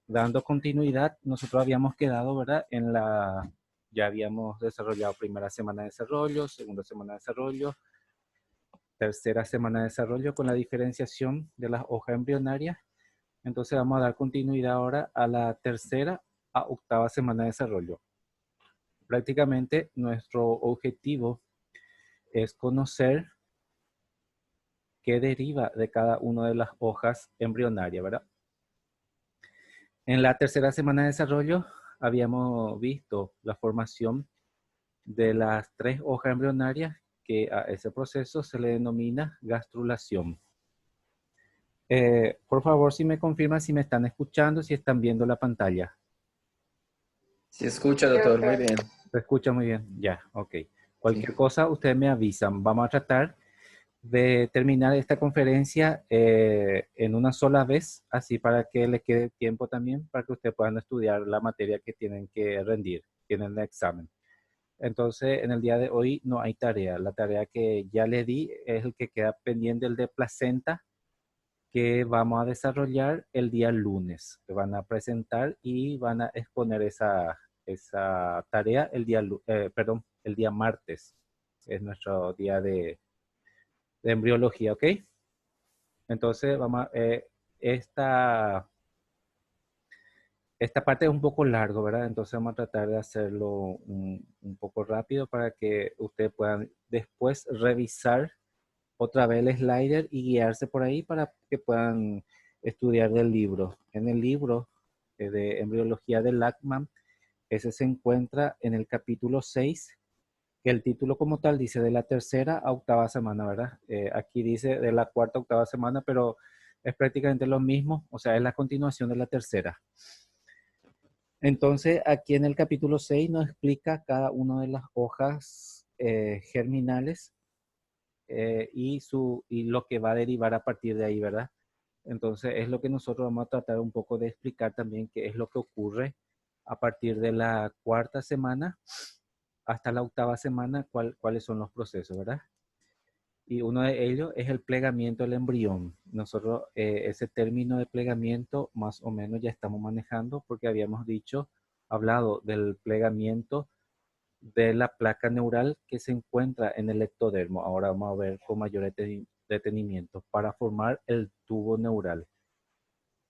Dando continuidad, nosotros habíamos quedado, ¿verdad? Ya habíamos desarrollado primera semana de desarrollo, segunda semana de desarrollo, tercera semana de desarrollo con la diferenciación de las hojas embrionarias. Entonces vamos a dar continuidad ahora a la tercera a octava semana de desarrollo. Prácticamente nuestro objetivo es conocer qué deriva de cada una de las hojas embrionarias, ¿verdad? En la tercera semana de desarrollo habíamos visto la formación de las 3 hojas embrionarias, que a ese proceso se le denomina gastrulación. Por favor, si me confirman si me están escuchando, si están viendo la pantalla. Sí, escucha, doctor, muy bien. ¿Se escucha muy bien? Ya, ok. Cualquier Sí. cosa, ustedes me avisan. Vamos a tratar de terminar esta conferencia en una sola vez, así para que les quede tiempo también para que ustedes puedan estudiar la materia que tienen que rendir, tienen el examen. Entonces, en el día de hoy no hay tarea. La tarea que ya les di es el que queda pendiente, el de placenta, que vamos a desarrollar el día lunes. Que van a presentar y van a exponer esa tarea el día martes. Es nuestro día de embriología, ¿ok? Entonces, esta parte es un poco largo, ¿verdad? Entonces vamos a tratar de hacerlo un poco rápido para que ustedes puedan después revisar otra vez el slider y guiarse por ahí para que puedan estudiar del libro. En el libro de embriología de Lachman, ese se encuentra en el capítulo 6, que el título como tal dice de la tercera a octava semana, ¿verdad? Aquí dice de la cuarta a octava semana, pero es prácticamente lo mismo, o sea, es la continuación de la tercera. Entonces, aquí en el capítulo 6 nos explica cada una de las hojas germinales y lo que va a derivar a partir de ahí, ¿verdad? Entonces, es lo que nosotros vamos a tratar un poco de explicar también qué es lo que ocurre a partir de la cuarta semana hasta la octava semana, cuáles son los procesos, ¿verdad? Y uno de ellos es el plegamiento del embrión. Nosotros ese término de plegamiento más o menos ya estamos manejando porque habíamos hablado del plegamiento de la placa neural que se encuentra en el ectodermo. Ahora vamos a ver con mayor detenimiento para formar el tubo neural.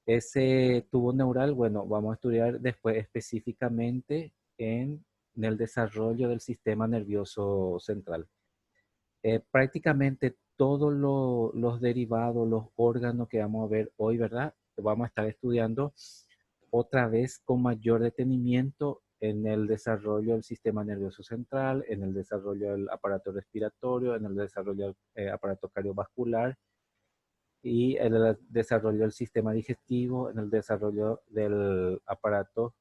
Ese tubo neural, bueno, vamos a estudiar después específicamente en el desarrollo del sistema nervioso central. Prácticamente todos los derivados, los órganos que vamos a ver hoy, ¿verdad? Vamos a estar estudiando otra vez con mayor detenimiento en el desarrollo del sistema nervioso central, en el desarrollo del aparato respiratorio, en el desarrollo del aparato cardiovascular y en el desarrollo del sistema digestivo, en el desarrollo del aparato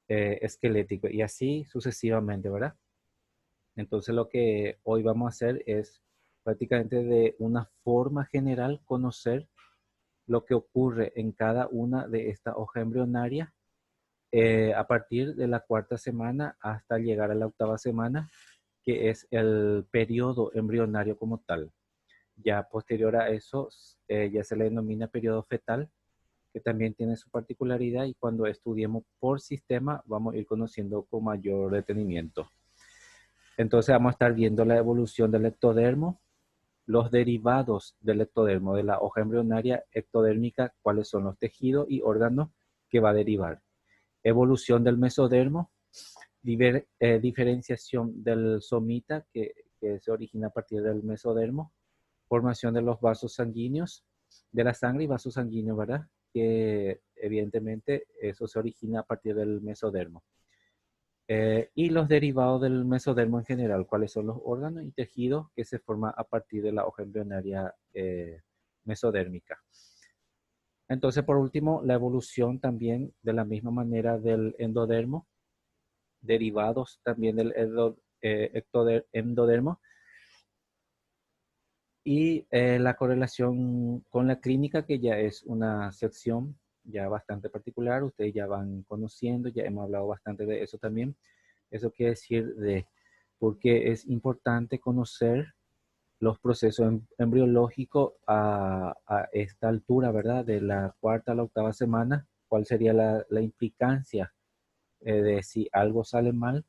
esquelético y así sucesivamente, ¿verdad? Entonces lo que hoy vamos a hacer es prácticamente de una forma general conocer lo que ocurre en cada una de estas hojas embrionarias a partir de la cuarta semana hasta llegar a la octava semana, que es el periodo embrionario como tal. Ya posterior a eso, ya se le denomina periodo fetal, que también tiene su particularidad y cuando estudiemos por sistema vamos a ir conociendo con mayor detenimiento. Entonces vamos a estar viendo la evolución del ectodermo, los derivados del ectodermo, de la hoja embrionaria ectodérmica, cuáles son los tejidos y órganos que va a derivar. Evolución del mesodermo, diferenciación del somita que se origina a partir del mesodermo, formación de los vasos sanguíneos, de la sangre y vasos sanguíneos, ¿verdad? Que evidentemente eso se origina a partir del mesodermo. Y los derivados del mesodermo en general, cuáles son los órganos y tejidos que se forman a partir de la hoja embrionaria mesodérmica. Entonces, por último, la evolución también de la misma manera del endodermo, derivados también del endodermo, y la correlación con la clínica, que ya es una sección ya bastante particular, ustedes ya van conociendo, ya hemos hablado bastante de eso también. Eso quiere decir de por qué es importante conocer los procesos embriológicos a esta altura, ¿verdad? De la cuarta a la octava semana, cuál sería la implicancia de si algo sale mal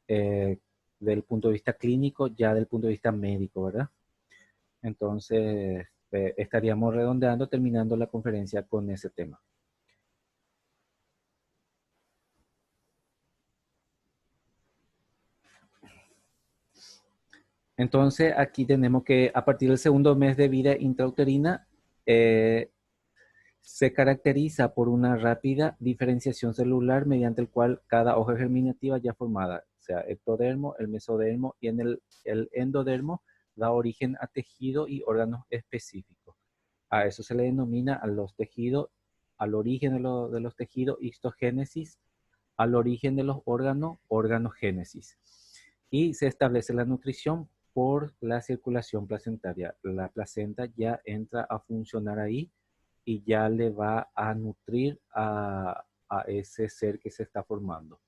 eh, del punto de vista clínico, ya del punto de vista médico, ¿verdad? Entonces, estaríamos redondeando, terminando la conferencia con ese tema. Entonces, aquí tenemos que a partir del segundo mes de vida intrauterina, se caracteriza por una rápida diferenciación celular mediante el cual cada hoja germinativa ya formada, o sea, ectodermo, el mesodermo y en el endodermo, da origen a tejido y órganos específicos. A eso se le denomina a los tejidos, al origen de los tejidos, histogénesis, al origen de los órganos, organogénesis. Y se establece la nutrición por la circulación placentaria. La placenta ya entra a funcionar ahí y ya le va a nutrir a ese ser que se está formando.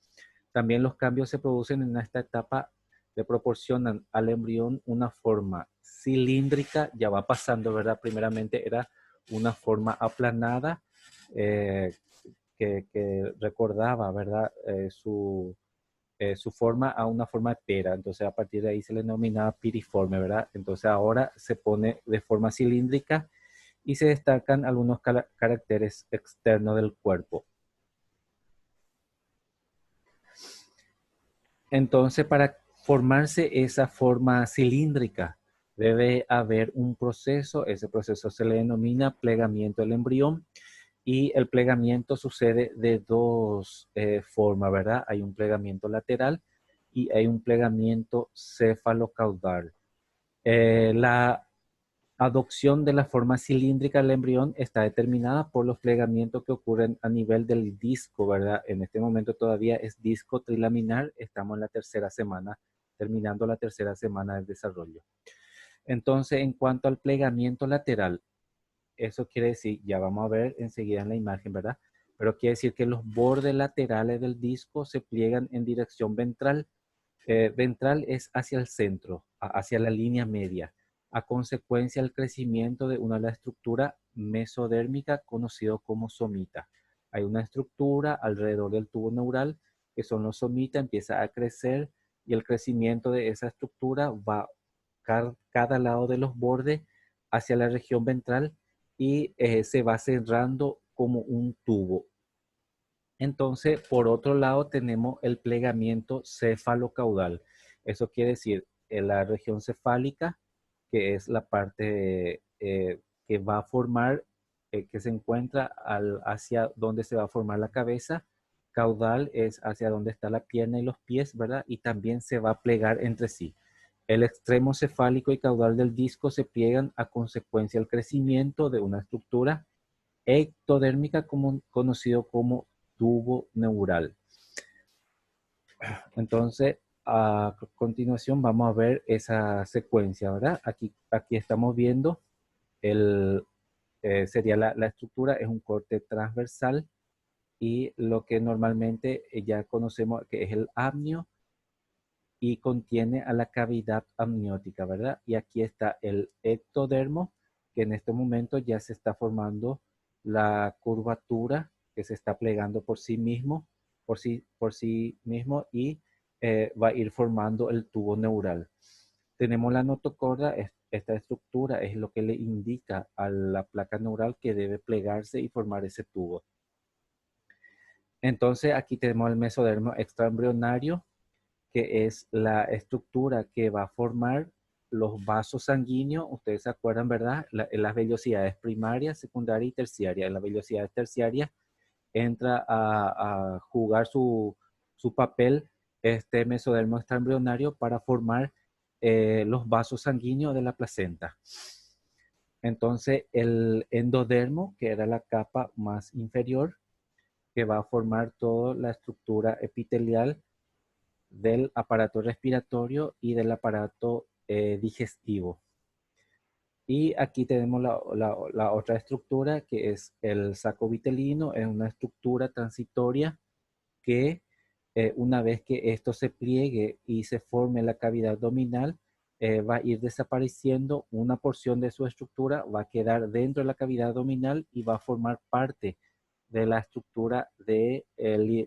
También los cambios se producen en esta etapa, le proporcionan al embrión una forma cilíndrica, ya va pasando, ¿verdad? Primeramente era una forma aplanada que recordaba, ¿verdad? Su forma a una forma de pera, entonces a partir de ahí se le denominaba piriforme, ¿verdad? Entonces ahora se pone de forma cilíndrica y se destacan algunos caracteres externos del cuerpo. Entonces, para formarse esa forma cilíndrica, debe haber un proceso, ese proceso se le denomina plegamiento del embrión y el plegamiento sucede de dos formas, ¿verdad? Hay un plegamiento lateral y hay un plegamiento cefalocaudal. La adopción de la forma cilíndrica del embrión está determinada por los plegamientos que ocurren a nivel del disco, ¿verdad? En este momento todavía es disco trilaminar, estamos en la tercera semana, terminando la tercera semana del desarrollo. Entonces, en cuanto al plegamiento lateral, eso quiere decir, ya vamos a ver enseguida en la imagen, ¿verdad? Pero quiere decir que los bordes laterales del disco se pliegan en dirección ventral. Ventral es hacia el centro, hacia la línea media, a consecuencia del crecimiento de una de las estructuras mesodérmica conocido como somita. Hay una estructura alrededor del tubo neural que son los somitas, empieza a crecer y el crecimiento de esa estructura va cada lado de los bordes hacia la región ventral y se va cerrando como un tubo. Entonces, por otro lado, tenemos el plegamiento cefalocaudal. Eso quiere decir, en la región cefálica, que es la parte que va a formar, que se encuentra hacia donde se va a formar la cabeza. Caudal es hacia donde está la pierna y los pies, ¿verdad? Y también se va a plegar entre sí. El extremo cefálico y caudal del disco se pliegan a consecuencia del crecimiento de una estructura ectodérmica conocido como tubo neural. Entonces, a continuación vamos a ver esa secuencia, ¿verdad? Aquí estamos viendo sería la estructura, es un corte transversal y lo que normalmente ya conocemos que es el amnio y contiene a la cavidad amniótica, ¿verdad? Y aquí está el ectodermo, que en este momento ya se está formando la curvatura que se está plegando por sí mismo y va a ir formando el tubo neural. Tenemos la notocorda, esta estructura es lo que le indica a la placa neural que debe plegarse y formar ese tubo. Entonces aquí tenemos el mesodermo extraembrionario, que es la estructura que va a formar los vasos sanguíneos. Ustedes se acuerdan, ¿verdad? En las vellosidades primarias, secundarias y terciarias. En las vellosidades terciarias entra a jugar su papel este mesodermo extraembrionario para formar los vasos sanguíneos de la placenta. Entonces, el endodermo, que era la capa más inferior, que va a formar toda la estructura epitelial del aparato respiratorio y del aparato digestivo. Y aquí tenemos la otra estructura que es el saco vitelino, es una estructura transitoria que una vez que esto se pliegue y se forme la cavidad abdominal, va a ir desapareciendo una porción de su estructura, va a quedar dentro de la cavidad abdominal y va a formar parte de la estructura del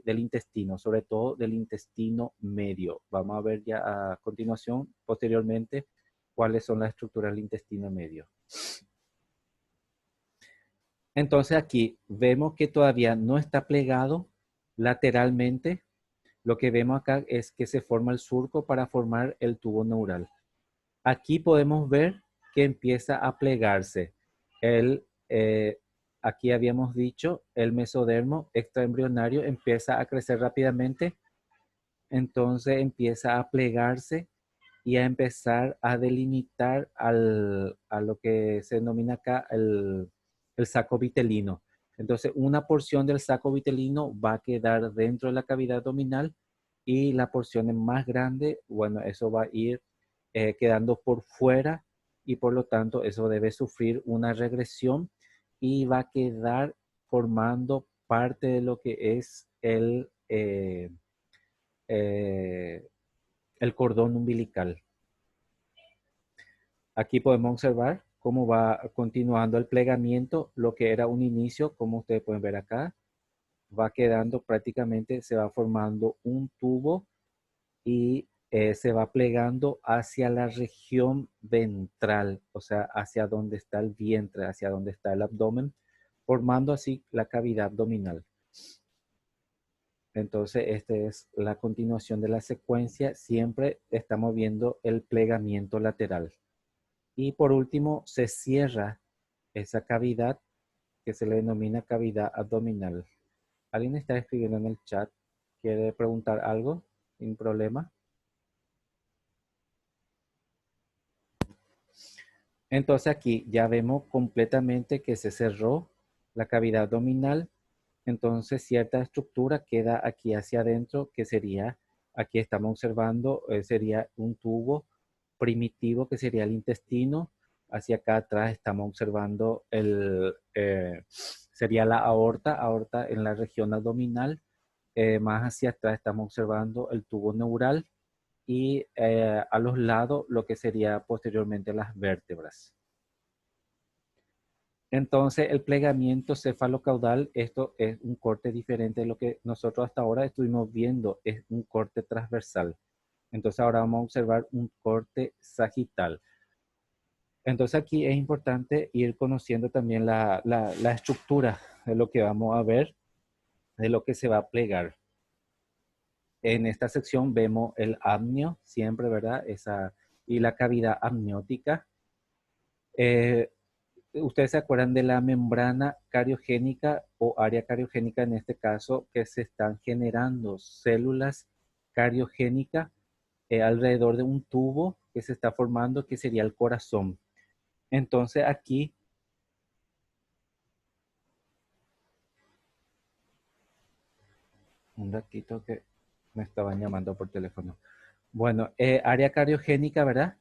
intestino, sobre todo del intestino medio. Vamos a ver ya a continuación, posteriormente, cuáles son las estructuras del intestino medio. Entonces aquí vemos que todavía no está plegado lateralmente. Lo que vemos acá es que se forma el surco para formar el tubo neural. Aquí podemos ver que empieza a plegarse. Aquí habíamos dicho, el mesodermo extraembrionario empieza a crecer rápidamente, entonces empieza a plegarse y a empezar a delimitar a lo que se denomina acá el saco vitelino. Entonces, una porción del saco vitelino va a quedar dentro de la cavidad abdominal y la porción más grande, bueno, eso va a ir quedando por fuera y por lo tanto eso debe sufrir una regresión y va a quedar formando parte de lo que es eh, el cordón umbilical. Aquí podemos observar cómo va continuando el plegamiento, lo que era un inicio, como ustedes pueden ver acá, va quedando prácticamente, se va formando un tubo y se va plegando hacia la región ventral, o sea, hacia donde está el vientre, hacia donde está el abdomen, formando así la cavidad abdominal. Entonces, esta es la continuación de la secuencia. Siempre estamos viendo el plegamiento lateral. Y por último, se cierra esa cavidad que se le denomina cavidad abdominal. ¿Alguien está escribiendo en el chat? ¿Quiere preguntar algo? ¿Sin problema? Entonces aquí ya vemos completamente que se cerró la cavidad abdominal. Entonces cierta estructura queda aquí hacia adentro, que sería, aquí estamos observando, sería un tubo primitivo que sería el intestino. Hacia acá atrás estamos observando sería la aorta en la región abdominal. Más hacia atrás estamos observando el tubo neural y a los lados lo que sería posteriormente las vértebras. Entonces, el plegamiento cefalocaudal, esto es un corte diferente de lo que nosotros hasta ahora estuvimos viendo, es un corte transversal. Entonces, ahora vamos a observar un corte sagital. Entonces, aquí es importante ir conociendo también la estructura de lo que vamos a ver, de lo que se va a plegar. En esta sección vemos el amnio, siempre, ¿verdad? Y la cavidad amniótica. Ustedes se acuerdan de la membrana cariogénica o área cariogénica en este caso, que se están generando células cariogénicas alrededor de un tubo que se está formando, que sería el corazón. Entonces aquí, un ratito que me estaban llamando por teléfono. Bueno, área cariogénica, ¿verdad?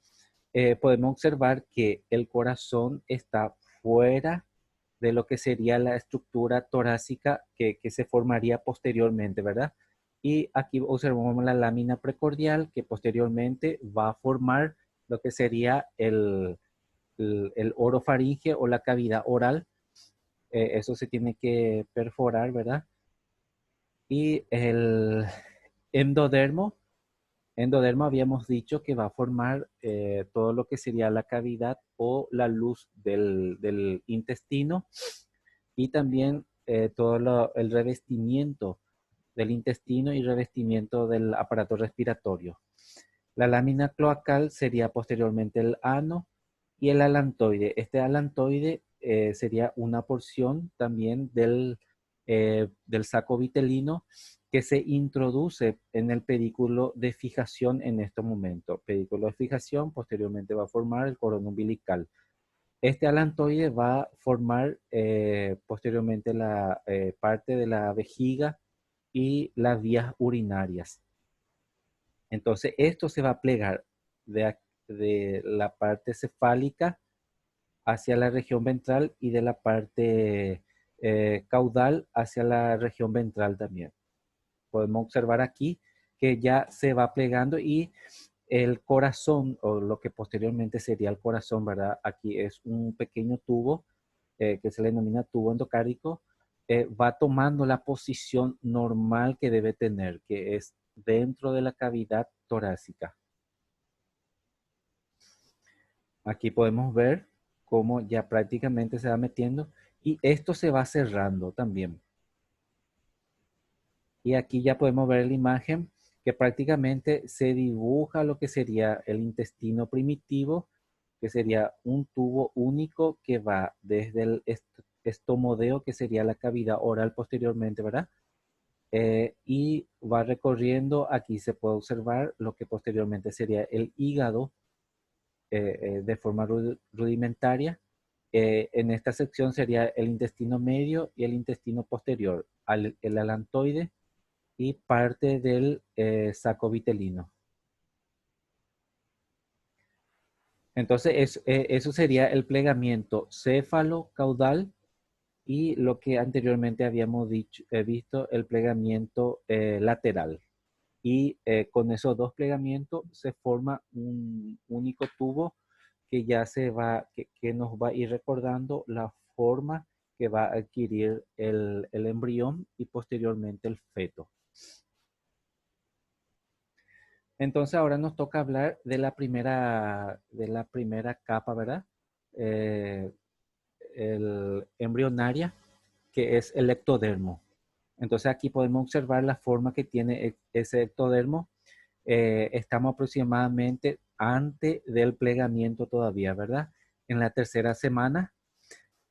Podemos observar que el corazón está fuera de lo que sería la estructura torácica que se formaría posteriormente, ¿verdad? Y aquí observamos la lámina precordial que posteriormente va a formar lo que sería el orofaringe o la cavidad oral. Eso se tiene que perforar, ¿verdad? Y el endodermo. Endodermo habíamos dicho que va a formar todo lo que sería la cavidad o la luz del intestino y también todo el revestimiento del intestino y revestimiento del aparato respiratorio. La lámina cloacal sería posteriormente el ano y el alantoide. Este alantoide sería una porción también del saco vitelino que se introduce en el pedículo de fijación en este momento. Pedículo de fijación posteriormente va a formar el cordón umbilical. Este alantoide va a formar posteriormente la parte de la vejiga y las vías urinarias. Entonces, esto se va a plegar de la parte cefálica hacia la región ventral y de la parte caudal hacia la región ventral también. Podemos observar aquí que ya se va plegando y El corazón, o lo que posteriormente sería el corazón, ¿verdad? Aquí es un pequeño tubo que se le denomina tubo endocárdico, va tomando la posición normal que debe tener, que es dentro de la cavidad torácica. Aquí podemos ver cómo ya prácticamente se va metiendo y esto se va cerrando también. Y aquí ya podemos ver la imagen que prácticamente se dibuja lo que sería el intestino primitivo, que sería un tubo único que va desde el estomodeo, que sería la cavidad oral posteriormente, ¿verdad? Y va recorriendo, aquí se puede observar lo que posteriormente sería el hígado de forma rudimentaria. En esta sección sería el intestino medio y el intestino posterior, el alantoide y parte del saco vitelino. Entonces, eso sería el plegamiento céfalo-caudal y lo que anteriormente habíamos visto, el plegamiento lateral. Y con esos dos plegamientos se forma un único tubo que ya que nos va a ir recordando la forma que va a adquirir el embrión y posteriormente el feto. Entonces ahora nos toca hablar de la primera capa, ¿verdad? Eh, el embrionaria, que es el ectodermo. Entonces aquí podemos observar la forma que tiene ese ectodermo. Estamos aproximadamente antes del plegamiento todavía, ¿verdad? En la tercera semana.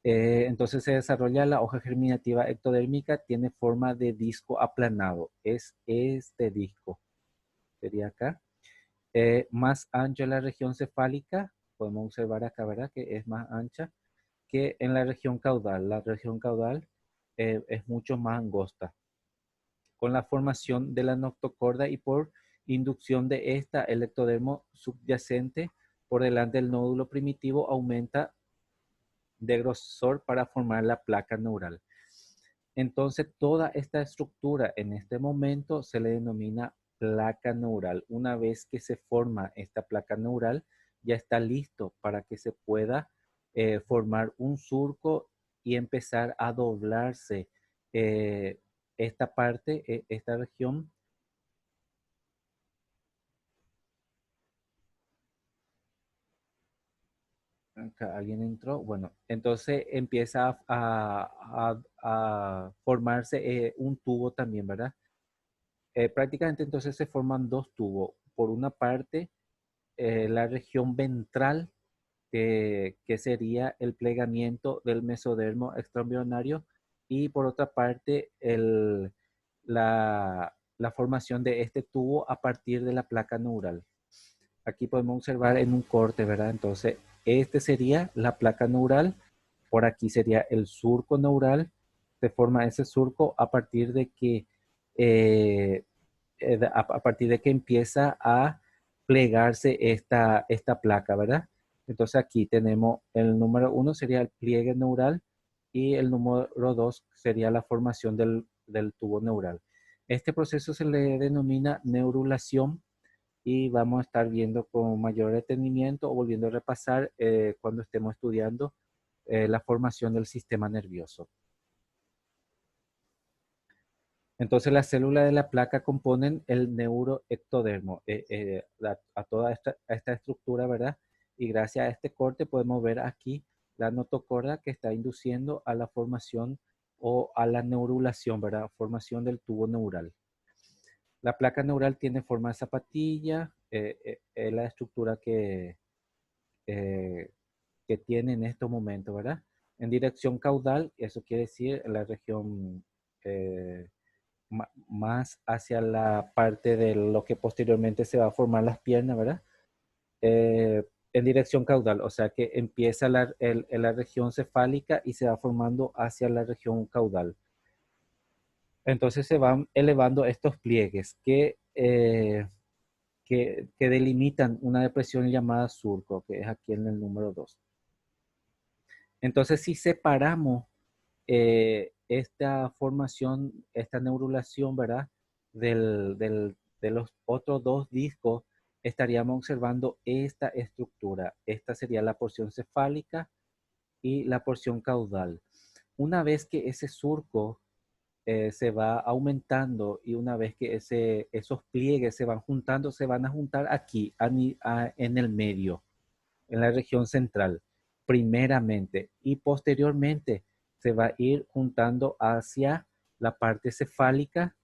Entonces se desarrolla la hoja germinativa ectodérmica, tiene forma de disco aplanado. Es este disco. Sería acá. Más ancha la región cefálica, podemos observar acá, ¿verdad? Que es más ancha que en la región caudal. La región caudal es mucho más angosta. Con la formación de la noctocorda y por inducción de esta, el ectodermo subyacente por delante del nódulo primitivo aumenta de grosor para formar la placa neural. Entonces, toda esta estructura en este momento se le denomina placa neural. Una vez que se forma esta placa neural, ya está listo para que se pueda formar un surco y empezar a doblarse esta parte, esta región. Acá alguien entró. Bueno, entonces empieza a formarse un tubo también, ¿verdad? Prácticamente entonces se forman dos tubos. Por una parte, la región ventral, que sería el plegamiento del mesodermo extraembrionario, y por otra parte, la formación de este tubo a partir de la placa neural. Aquí podemos observar en un corte, ¿verdad? Entonces, este sería la placa neural, por aquí sería el surco neural, se forma ese surco a partir de que eh, a partir de que empieza a plegarse esta placa, ¿verdad? Entonces aquí tenemos el número uno sería el pliegue neural y el número dos sería la formación del tubo neural. Este proceso se le denomina neurulación y vamos a estar viendo con mayor detenimiento o volviendo a repasar cuando estemos estudiando la formación del sistema nervioso. Entonces las células de la placa componen el neuroectodermo, a toda esta estructura, ¿verdad? Y gracias a este corte podemos ver aquí la notocorda que está induciendo a la formación o a la neurulación, ¿verdad? Formación del tubo neural. La placa neural tiene forma de zapatilla, es la estructura eh, que tiene en estos momentos, ¿verdad? En dirección caudal, eso quiere decir en la región más hacia la parte de lo que posteriormente se va a formar las piernas, ¿verdad? En dirección caudal, o sea que empieza en la región cefálica y se va formando hacia la región caudal. Entonces se van elevando estos pliegues que delimitan una depresión llamada surco, que es aquí en el número 2. Entonces, si separamos esta formación, esta neurulación, ¿verdad? De los otros dos discos estaríamos observando esta estructura. Esta sería la porción cefálica y la porción caudal. Una vez que ese surco se va aumentando y una vez que esos pliegues se van juntando, se van a juntar aquí, en el medio, en la región central, primeramente, y posteriormente se va a ir juntando hacia la parte cefálica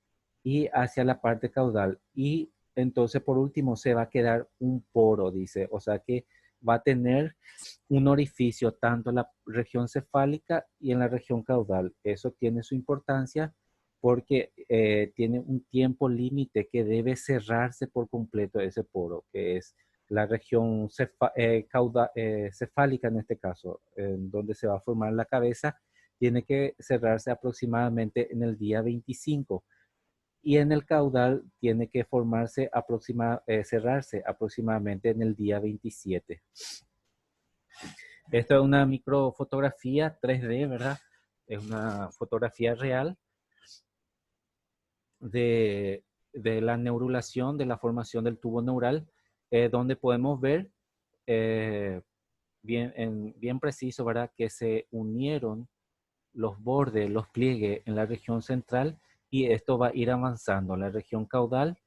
y hacia la parte caudal. Y entonces, por último, se va a quedar un poro, dice, o sea que va a tener un orificio tanto en la región cefálica y en la región caudal. Eso tiene su importancia porque tiene un tiempo límite que debe cerrarse por completo ese poro, que es la región cefálica en este caso, en donde se va a formar la cabeza, tiene que cerrarse aproximadamente en el día 25 y en el caudal tiene que cerrarse aproximadamente en el día 27. Esto es una microfotografía 3D, ¿verdad? Es una fotografía real de, de la neurulación, de la formación del tubo neural, donde podemos ver eh, bien preciso, ¿verdad? Que se unieron los bordes, los pliegues en la región central y esto va a ir avanzando en la región caudal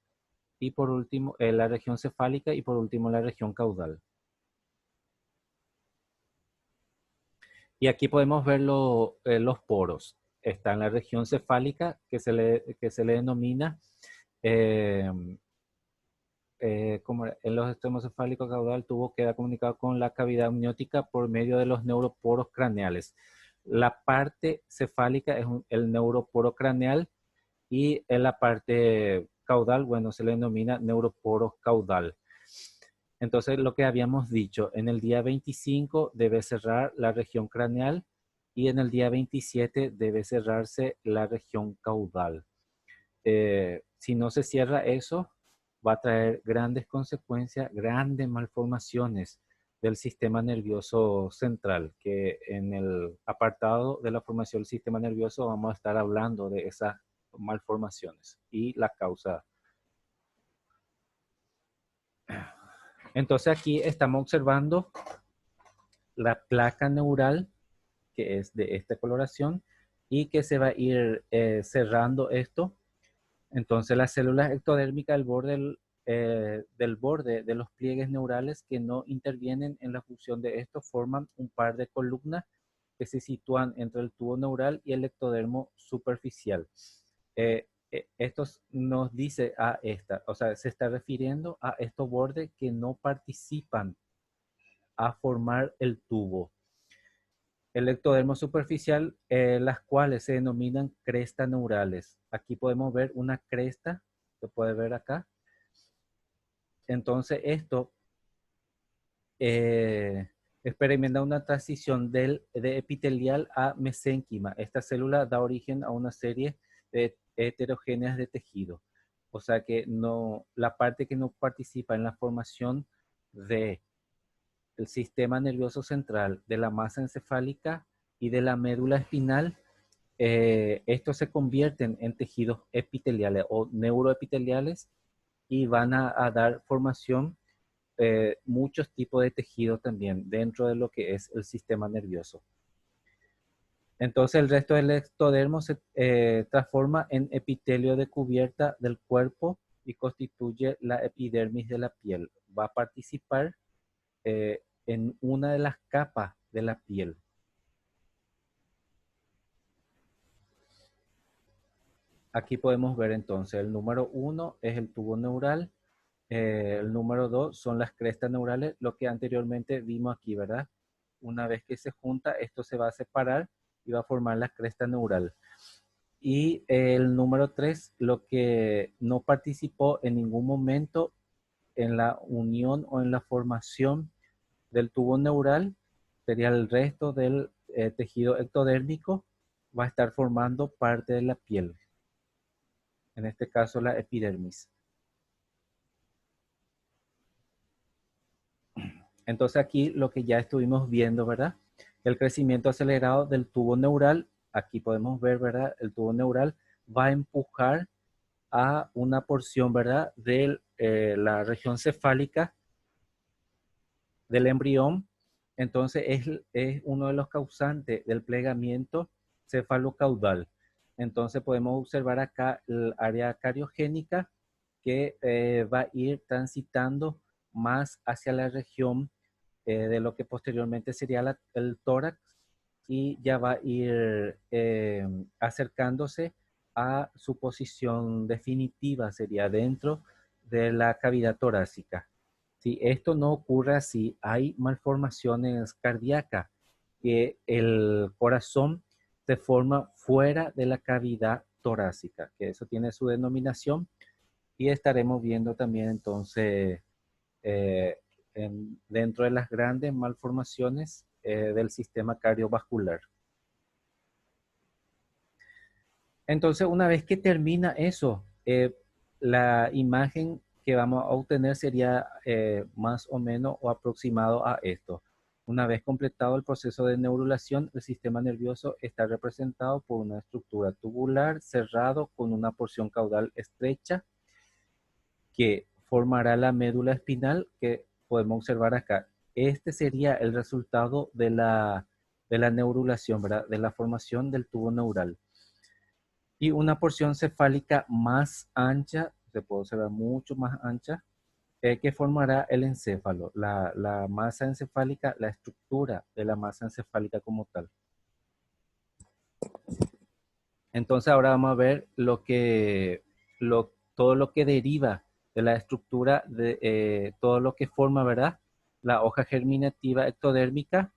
y por último en la región cefálica y por último en la región caudal. Y aquí podemos ver los poros. Está en la región cefálica que se le denomina eh, como en los extremos cefálicos caudal tubo queda comunicado con la cavidad amniótica por medio de los neuroporos craneales. La parte cefálica es el neuroporo craneal y en la parte caudal, bueno, se le denomina neuroporo caudal. Entonces, lo que habíamos dicho, en el día 25 debe cerrar la región craneal y en el día 27 debe cerrarse la región caudal. Si no se cierra eso, va a traer grandes consecuencias, grandes malformaciones del sistema nervioso central, que en el apartado de la formación del sistema nervioso vamos a estar hablando de esas malformaciones y la causa. Entonces aquí estamos observando la placa neural, que es de esta coloración, y que se va a ir cerrando esto. Entonces las células ectodérmicas del borde de los pliegues neurales que no intervienen en la función de esto forman un par de columnas que se sitúan entre el tubo neural y el ectodermo superficial. Esto nos dice o sea, se está refiriendo a estos bordes que no participan a formar el tubo. El ectodermo superficial, las cuales se denominan crestas neurales. Aquí podemos ver una cresta, se puede ver acá. Entonces esto experimenta una transición de epitelial a mesénquima. Esta célula da origen a una serie de heterogéneas de tejido. O sea que la parte que no participa en la formación del sistema nervioso central, de la masa encefálica y de la médula espinal, estos se convierten en tejidos epiteliales o neuroepiteliales y van a dar formación muchos tipos de tejidos también dentro de lo que es el sistema nervioso. Entonces el resto del ectodermo se transforma en epitelio de cubierta del cuerpo y constituye la epidermis de la piel. Va a participar en una de las capas de la piel. Aquí podemos ver entonces el número 1 es el tubo neural, el número 2 son las crestas neurales, lo que anteriormente vimos aquí, ¿verdad? Una vez que se junta, esto se va a separar y va a formar la cresta neural. Y el número 3, lo que no participó en ningún momento en la unión o en la formación del tubo neural, sería el resto del tejido ectodérmico, va a estar formando parte de la piel. En este caso, la epidermis. Entonces aquí lo que ya estuvimos viendo, ¿verdad? El crecimiento acelerado del tubo neural, aquí podemos ver, ¿verdad? El tubo neural va a empujar a una porción, ¿verdad? Del la región cefálica del embrión, entonces es uno de los causantes del plegamiento cefalocaudal. Entonces podemos observar acá el área cariogénica que va a ir transitando más hacia la región de lo que posteriormente sería el tórax y ya va a ir acercándose a su posición definitiva, sería dentro de la cavidad torácica. Si esto no ocurre así, hay malformaciones cardíacas, que el corazón se forma fuera de la cavidad torácica, que eso tiene su denominación y estaremos viendo también entonces eh, dentro de las grandes malformaciones del sistema cardiovascular. Entonces, una vez que termina eso, la imagen que vamos a obtener sería más o menos o aproximado a esto. Una vez completado el proceso de neurulación, el sistema nervioso está representado por una estructura tubular cerrado con una porción caudal estrecha que formará la médula espinal que podemos observar acá. Este sería el resultado de la neurulación, ¿verdad? De la formación del tubo neural. Y una porción cefálica más ancha, se puede observar mucho más ancha, que formará el encéfalo, la masa encefálica, la estructura de la masa encefálica como tal. Entonces ahora vamos a ver todo lo que deriva de la estructura, de todo lo que forma, ¿verdad? La hoja germinativa ectodérmica.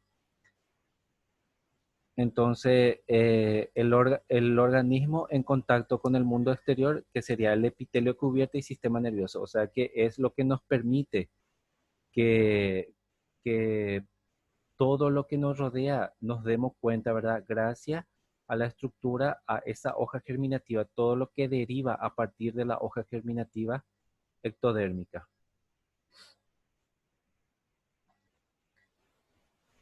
Entonces, el organismo en contacto con el mundo exterior, que sería el epitelio cubierto y sistema nervioso. O sea, que es lo que nos permite que todo lo que nos rodea nos demos cuenta, ¿verdad? Gracias a la estructura, a esa hoja germinativa, todo lo que deriva a partir de la hoja germinativa ectodérmica.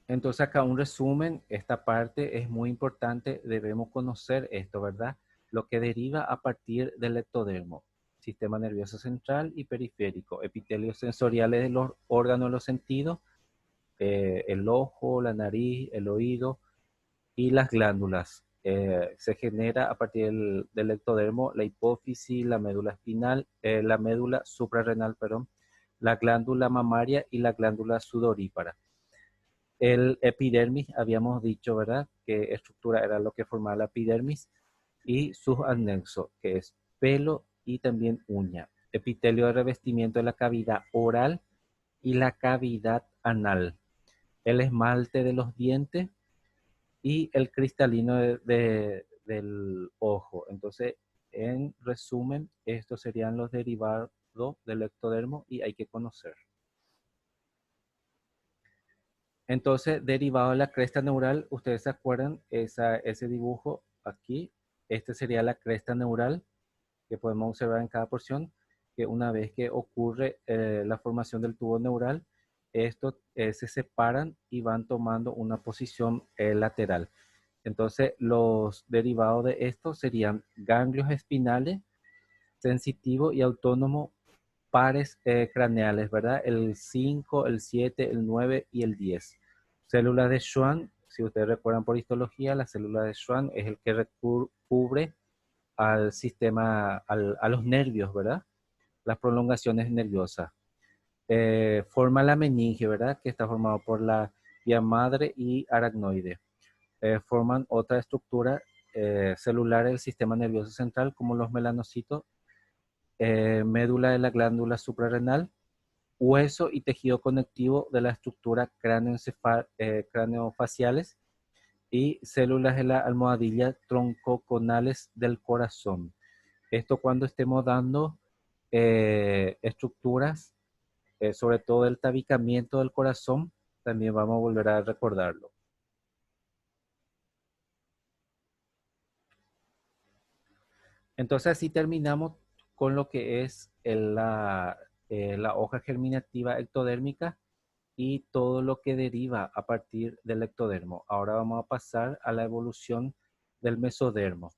Entonces acá un resumen, esta parte es muy importante, debemos conocer esto, ¿verdad? Lo que deriva a partir del ectodermo, sistema nervioso central y periférico, epitelios sensoriales de los órganos de los sentidos, el ojo, la nariz, el oído y las glándulas. Se genera a partir del ectodermo la hipófisis, la médula espinal, la médula suprarrenal, perdón, la glándula mamaria y la glándula sudorípara. El epidermis, habíamos dicho, ¿verdad? Que estructura era lo que formaba la epidermis y sus anexos, que es pelo y también uña. Epitelio de revestimiento de la cavidad oral y la cavidad anal. El esmalte de los dientes y el cristalino del ojo. Entonces, en resumen, estos serían los derivados del ectodermo y hay que conocer. Entonces, derivado de la cresta neural, ustedes se acuerdan ese dibujo aquí. Este sería la cresta neural que podemos observar en cada porción, que una vez que ocurre la formación del tubo neural, estos se separan y van tomando una posición lateral. Entonces, los derivados de esto serían ganglios espinales, sensitivo y autónomo, pares craneales, ¿verdad? El 5, el 7, el 9 y el 10. Células de Schwann, si ustedes recuerdan por histología, la célula de Schwann es el que recubre al sistema, a los nervios, ¿verdad? Las prolongaciones nerviosas. Forma la meninge, ¿verdad? Que está formado por la vía madre y aracnoide. Forman otra estructura celular del sistema nervioso central, como los melanocitos, médula de la glándula suprarrenal, hueso y tejido conectivo de la estructura craneofaciales y células de la almohadilla troncoconales del corazón. Esto cuando estemos dando estructuras, sobre todo el tabicamiento del corazón, también vamos a volver a recordarlo. Entonces así terminamos con lo que es la hoja germinativa ectodérmica y todo lo que deriva a partir del ectodermo. Ahora vamos a pasar a la evolución del mesodermo.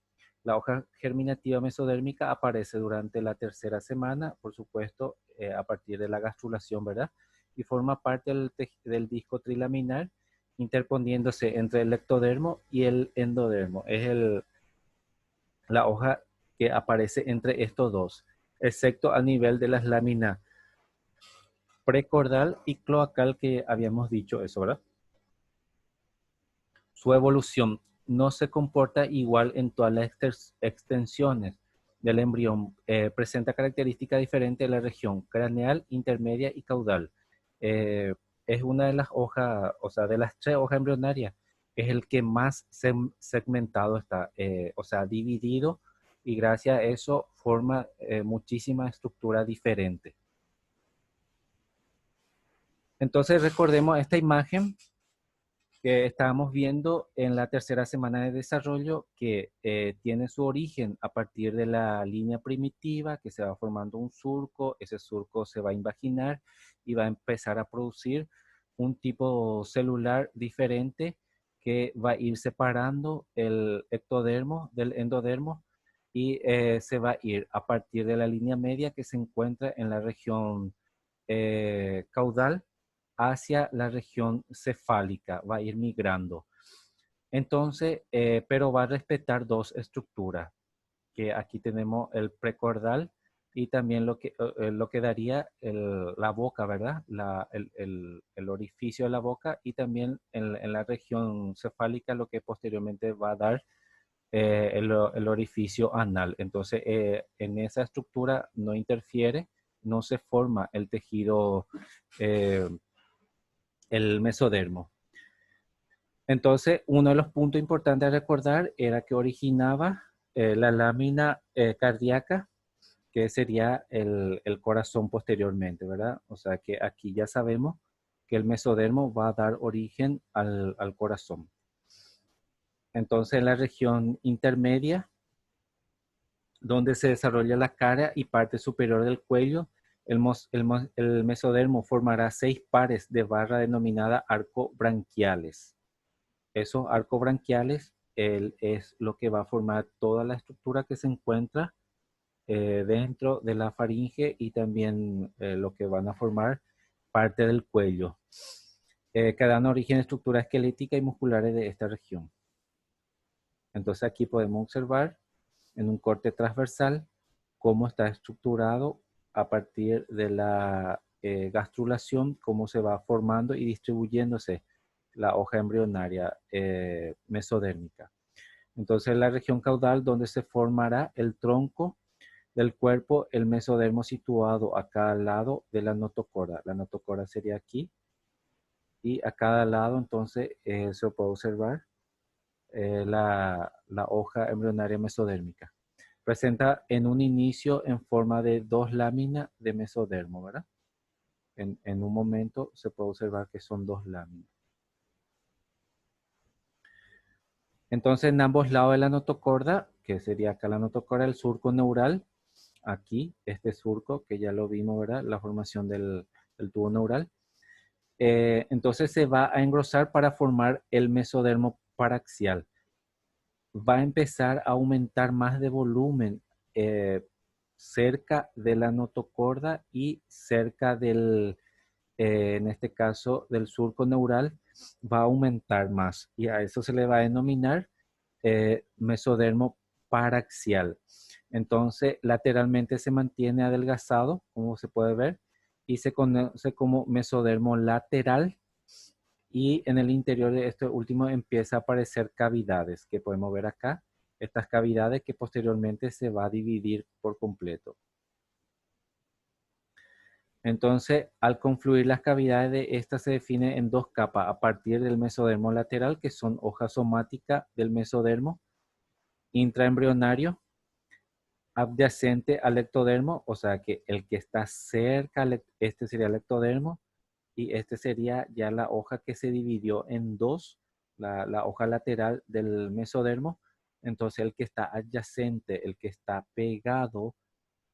La hoja germinativa mesodérmica aparece durante la tercera semana, por supuesto, a partir de la gastrulación, ¿verdad? Y forma parte del disco trilaminar, interponiéndose entre el ectodermo y el endodermo. Es la hoja que aparece entre estos dos, excepto a nivel de las láminas precordal y cloacal que habíamos dicho eso, ¿verdad? Su evolución no se comporta igual en todas las extensiones del embrión. Presenta características diferentes en la región craneal, intermedia y caudal. Eh, es una de las hojas, o sea, de las 3 hojas embrionarias, es el que más segmentado está, o sea, dividido, y gracias a eso forma muchísima estructura diferente. Entonces recordemos esta imagen que estábamos viendo en la tercera semana de desarrollo, que tiene su origen a partir de la línea primitiva, que se va formando un surco. Ese surco se va a invaginar y va a empezar a producir un tipo celular diferente que va a ir separando el ectodermo del endodermo, y se va a ir a partir de la línea media que se encuentra en la región caudal hacia la región cefálica, va a ir migrando. Entonces, pero va a respetar dos estructuras, que aquí tenemos el precordal y también lo que daría la boca, ¿verdad? El orificio de la boca, y también en la región cefálica lo que posteriormente va a dar el orificio anal. Entonces, en esa estructura no interfiere, no se forma el tejido, eh, el mesodermo. Entonces, uno de los puntos importantes a recordar era que originaba la lámina cardíaca, que sería el corazón posteriormente, ¿verdad? O sea que aquí ya sabemos que el mesodermo va a dar origen al corazón. Entonces, en la región intermedia, donde se desarrolla la cara y parte superior del cuello, el mesodermo formará 6 pares de barra denominada arcobranquiales. Esos arcobranquiales es lo que va a formar toda la estructura que se encuentra dentro de la faringe, y también lo que van a formar parte del cuello, que dan origen a estructuras esqueléticas y musculares de esta región. Entonces aquí podemos observar en un corte transversal cómo está estructurado a partir de la gastrulación, cómo se va formando y distribuyéndose la hoja embrionaria mesodérmica. Entonces, la región caudal, donde se formará el tronco del cuerpo, el mesodermo situado a cada lado de la notocorda. La notocorda sería aquí, y a cada lado entonces se puede observar la hoja embrionaria mesodérmica. Presenta en un inicio en forma de 2 láminas de mesodermo, ¿verdad? En un momento se puede observar que son 2 láminas. Entonces, en ambos lados de la notocorda, que sería acá la notocorda, el surco neural, aquí, este surco que ya lo vimos, ¿verdad? La formación del tubo neural. Entonces se va a engrosar para formar el mesodermo paraxial. Va a empezar a aumentar más de volumen cerca de la notocorda y cerca en este caso, del surco neural, va a aumentar más, y a eso se le va a denominar mesodermo paraxial. Entonces, lateralmente se mantiene adelgazado, como se puede ver, y se conoce como mesodermo lateral, y en el interior de este último empieza a aparecer cavidades, que podemos ver acá, estas cavidades que posteriormente se va a dividir por completo. Entonces, al confluir las cavidades de esta se define en 2 capas a partir del mesodermo lateral, que son hoja somática del mesodermo intraembrionario, adyacente al ectodermo, o sea que el que está cerca, este sería el ectodermo, y este sería ya la hoja que se dividió en dos, la hoja lateral del mesodermo. Entonces, el que está adyacente, el que está pegado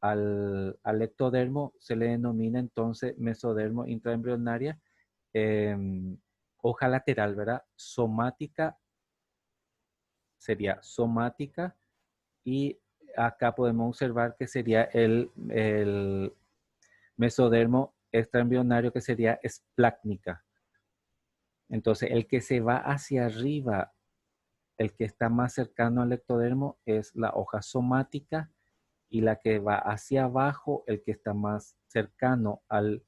al ectodermo, se le denomina entonces mesodermo intraembrionaria, eh, hoja lateral, ¿verdad? Somática, sería somática y acá podemos observar que sería el mesodermo extraembrionario, que sería esplácnica. Entonces, el que se va hacia arriba, el que está más cercano al ectodermo, es la hoja somática, y la que va hacia abajo, el que está más cercano al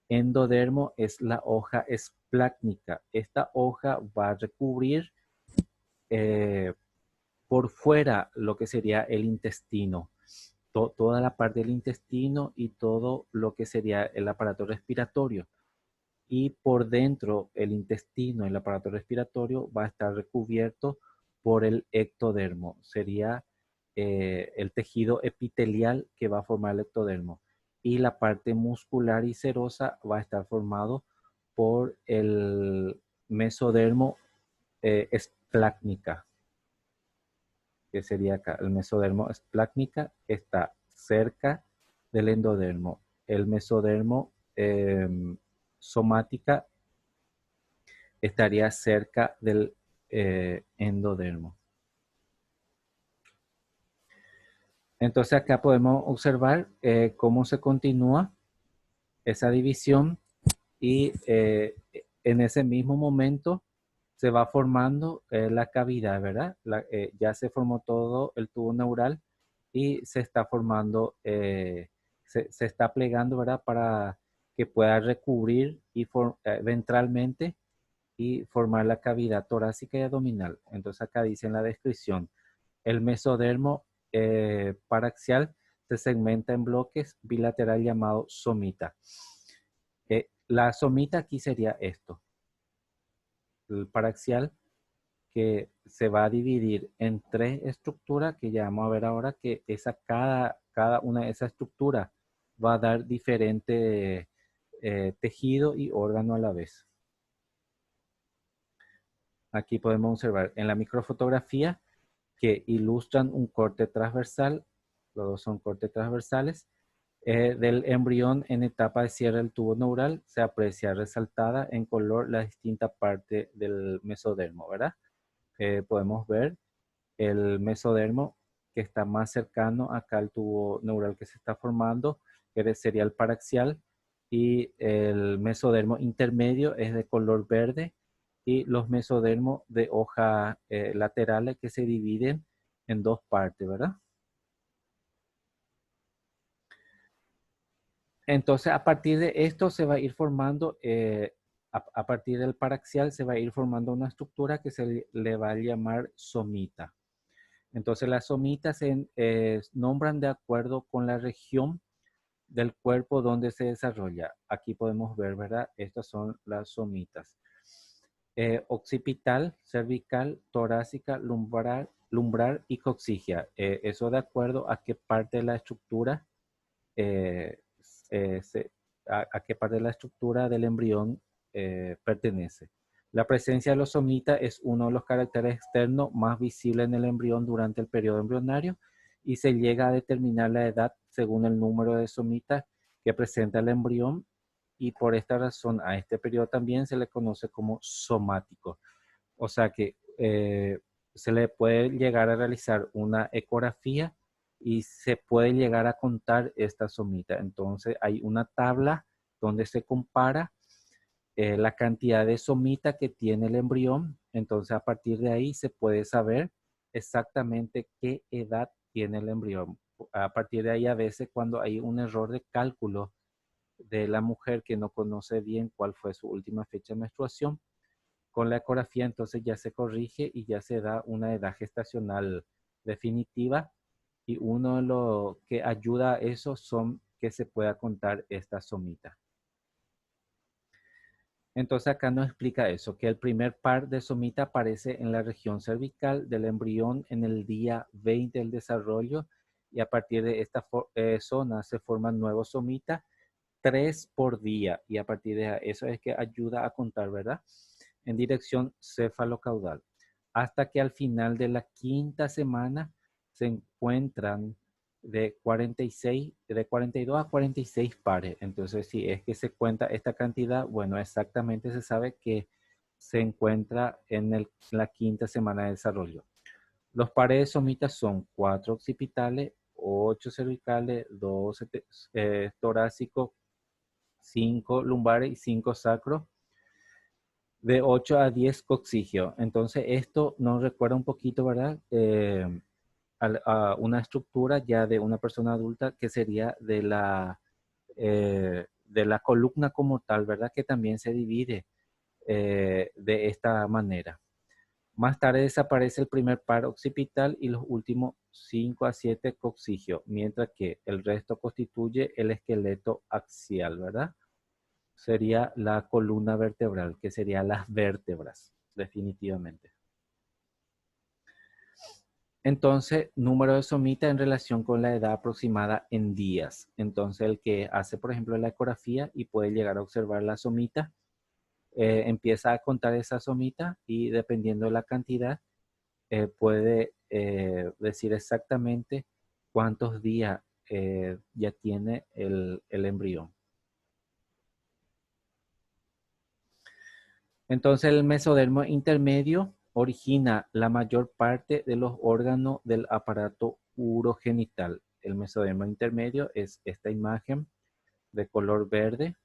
endodermo, es la hoja esplácnica. Esta hoja va a recubrir por fuera lo que sería el intestino, toda la parte del intestino y todo lo que sería el aparato respiratorio. Y por dentro el intestino, el aparato respiratorio, va a estar recubierto por el ectodermo. Sería el tejido epitelial que va a formar el ectodermo. Y la parte muscular y serosa va a estar formado por el mesodermo esplácnica, que sería acá. El mesodermo esplácnica está cerca del endodermo. El mesodermo somática estaría cerca del endodermo. Entonces acá podemos observar cómo se continúa esa división, y en ese mismo momento se va formando la cavidad, ¿verdad? Ya se formó todo el tubo neural y se está formando, se está plegando, ¿verdad? Para que pueda recubrir y ventralmente y formar la cavidad torácica y abdominal. Entonces acá dice en la descripción, el mesodermo paraxial se segmenta en bloques bilateral llamado somita. La somita aquí sería esto, el paraxial, que se va a dividir en tres estructuras que ya vamos a ver ahora, que cada una de esas estructuras va a dar diferente tejido y órgano a la vez. Aquí podemos observar en la microfotografía que ilustran un corte transversal, los dos son cortes transversales, del embrión en etapa de cierre del tubo neural. Se aprecia resaltada en color la distinta parte del mesodermo, ¿verdad? Podemos ver el mesodermo que está más cercano acá al tubo neural que se está formando, que sería el paraxial, y el mesodermo intermedio es de color verde, y los mesodermos de hoja laterales que se dividen en dos partes, ¿verdad? Entonces, a partir de esto se va a ir formando, a partir del paraxial se va a ir formando una estructura que se le va a llamar somita. Entonces, las somitas se nombran de acuerdo con la región del cuerpo donde se desarrolla. Aquí podemos ver, ¿verdad? Estas son las somitas. Occipital, cervical, torácica, lumbrar y coxigia. Eso de acuerdo a qué parte de la estructura eh, a qué parte de la estructura del embrión pertenece. La presencia de los somitas es uno de los caracteres externos más visibles en el embrión durante el periodo embrionario, y se llega a determinar la edad según el número de somitas que presenta el embrión, y por esta razón a este periodo también se le conoce como somático. O sea que se le puede llegar a realizar una ecografía y se puede llegar a contar esta somita. Entonces hay una tabla donde se compara la cantidad de somita que tiene el embrión. Entonces a partir de ahí se puede saber exactamente qué edad tiene el embrión. A partir de ahí, a veces cuando hay un error de cálculo de la mujer que no conoce bien cuál fue su última fecha de menstruación, con la ecografía entonces ya se corrige y ya se da una edad gestacional definitiva, y uno de lo que ayuda a eso son que se pueda contar esta somita. Entonces acá nos explica eso, que el primer par de somita aparece en la región cervical del embrión en el día 20 del desarrollo, y a partir de esta zona se forman nuevos somitas, 3 por día, y a partir de eso es que ayuda a contar, ¿verdad? En dirección cefalocaudal, hasta que al final de la quinta semana se encuentran de 46, de 42 a 46 pares. Entonces, si es que se cuenta esta cantidad, bueno, exactamente se sabe que se encuentra en la quinta semana de desarrollo. Los pares de somitas son 4 occipitales, 8 cervicales, 2 torácicos, 5 lumbares y 5 sacros, de 8 a 10 coccigios. Entonces esto nos recuerda un poquito, ¿verdad? A una estructura ya de una persona adulta que sería de la columna como tal, ¿verdad? Que también se divide de esta manera. Más tarde desaparece el primer par occipital y los últimos 5 a 7 coccigios, mientras que el resto constituye el esqueleto axial, ¿verdad? Sería la columna vertebral, que serían las vértebras, definitivamente. Entonces, número de somitas en relación con la edad aproximada en días. Entonces, el que hace, por ejemplo, la ecografía y puede llegar a observar la somita, empieza a contar esa somita y dependiendo de la cantidad, puede decir exactamente cuántos días ya tiene el embrión. Entonces el mesodermo intermedio origina la mayor parte de los órganos del aparato urogenital. El mesodermo intermedio es esta imagen de color verde,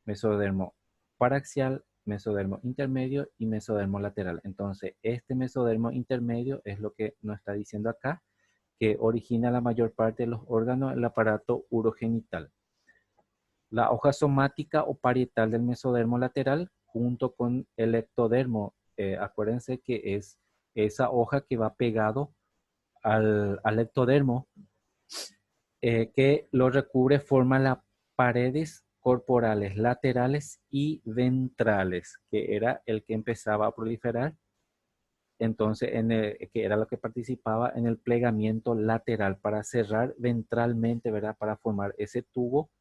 mesodermo paraxial, mesodermo intermedio y mesodermo lateral. Entonces este mesodermo intermedio es lo que nos está diciendo acá, que origina la mayor parte de los órganos del aparato urogenital. La hoja somática o parietal del mesodermo lateral junto con el ectodermo. Acuérdense que es esa hoja que va pegado al ectodermo, que lo recubre, forma las paredes corporales laterales y ventrales, que era el que empezaba a proliferar. Entonces, que era lo que participaba en el plegamiento lateral para cerrar ventralmente, ¿verdad? Para formar ese tubo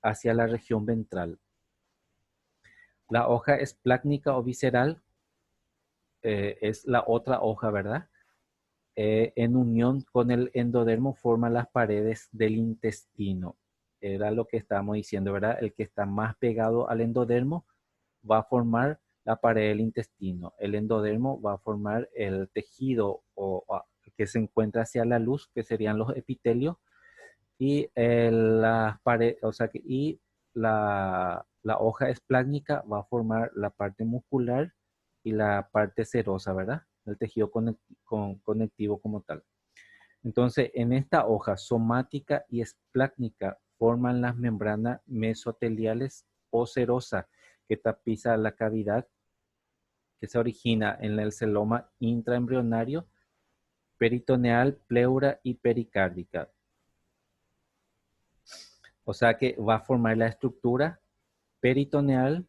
hacia la región ventral. La hoja esplácnica o visceral es la otra hoja, ¿verdad? En unión con el endodermo forma las paredes del intestino. Era lo que estábamos diciendo, ¿verdad? El que está más pegado al endodermo va a formar la pared del intestino. El endodermo va a formar el tejido que se encuentra hacia la luz, que serían los epitelios, y las paredes, o sea que, y la hoja esplácnica va a formar la parte muscular y la parte serosa, ¿verdad? El tejido conectivo como tal. Entonces, en esta hoja somática y esplácnica forman las membranas mesoteliales o serosa que tapiza la cavidad que se origina en el celoma intraembrionario, peritoneal, pleura y pericárdica. O sea que va a formar la estructura peritoneal,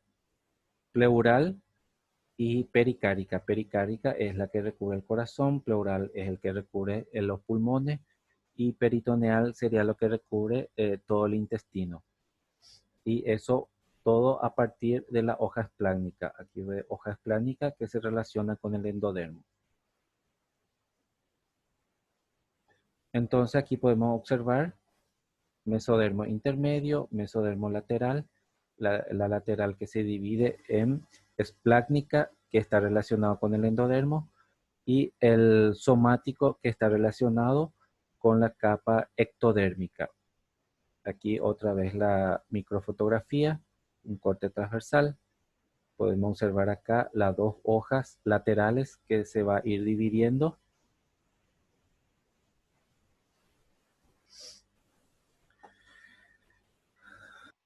pleural y pericárdica. Pericárdica es la que recubre el corazón, pleural es el que recubre los pulmones y peritoneal sería lo que recubre todo el intestino. Y eso todo a partir de la hoja esplácnica. Aquí ve hoja esplácnica que se relaciona con el endodermo. Entonces aquí podemos observar mesodermo intermedio, mesodermo lateral, la lateral que se divide en esplácnica, que está relacionado con el endodermo, y el somático, que está relacionado con la capa ectodérmica. Aquí otra vez la microfotografía, un corte transversal. Podemos observar acá las dos hojas laterales que se va a ir dividiendo.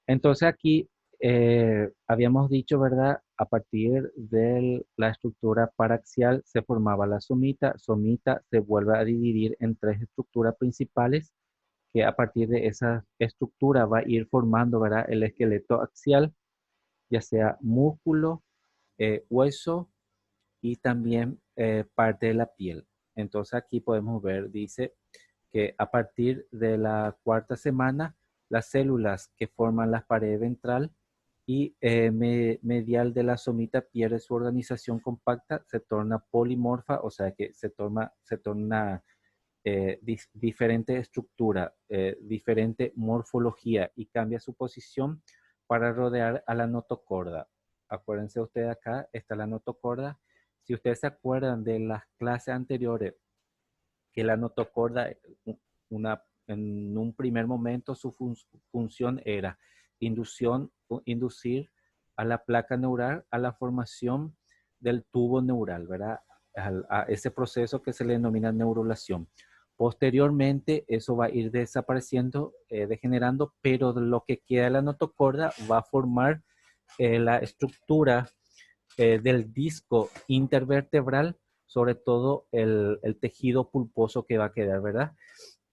Entonces aquí habíamos dicho, ¿verdad? A partir de la estructura paraxial se formaba la somita. Somita se vuelve a dividir en tres estructuras principales que a partir de esa estructura va a ir formando, ¿verdad? El esqueleto axial, ya sea músculo, hueso y también parte de la piel. Entonces aquí podemos ver, dice que a partir de la cuarta semana, las células que forman la pared ventral y medial de la somita pierde su organización compacta, se torna polimorfa, o sea que se torna diferente estructura, diferente morfología y cambia su posición para rodear a la notocorda. Acuérdense ustedes acá, está la notocorda. Si ustedes se acuerdan de las clases anteriores que la notocorda, en un primer momento su función era inducir a la placa neural a la formación del tubo neural, ¿verdad? A ese proceso que se le denomina neurulación. Posteriormente, eso va a ir desapareciendo, degenerando, pero lo que queda de la notocorda va a formar la estructura del disco intervertebral, sobre todo el tejido pulposo que va a quedar, ¿verdad?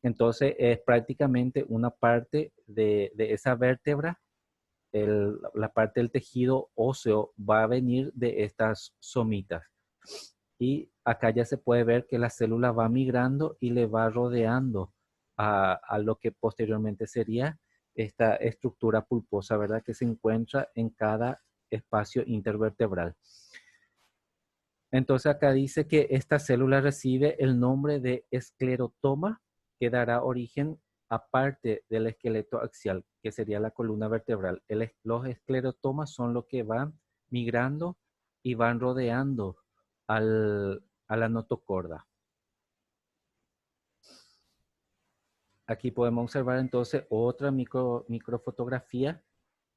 Entonces, es prácticamente una parte de esa vértebra, la parte del tejido óseo va a venir de estas somitas. Y acá ya se puede ver que la célula va migrando y le va rodeando a lo que posteriormente sería esta estructura pulposa, ¿verdad? Que se encuentra en cada espacio intervertebral. Entonces acá dice que esta célula recibe el nombre de esclerotoma, que dará origen a parte del esqueleto axial, que sería la columna vertebral. Los esclerotomas son los que van migrando y van rodeando a la notocorda. Aquí podemos observar entonces otra microfotografía.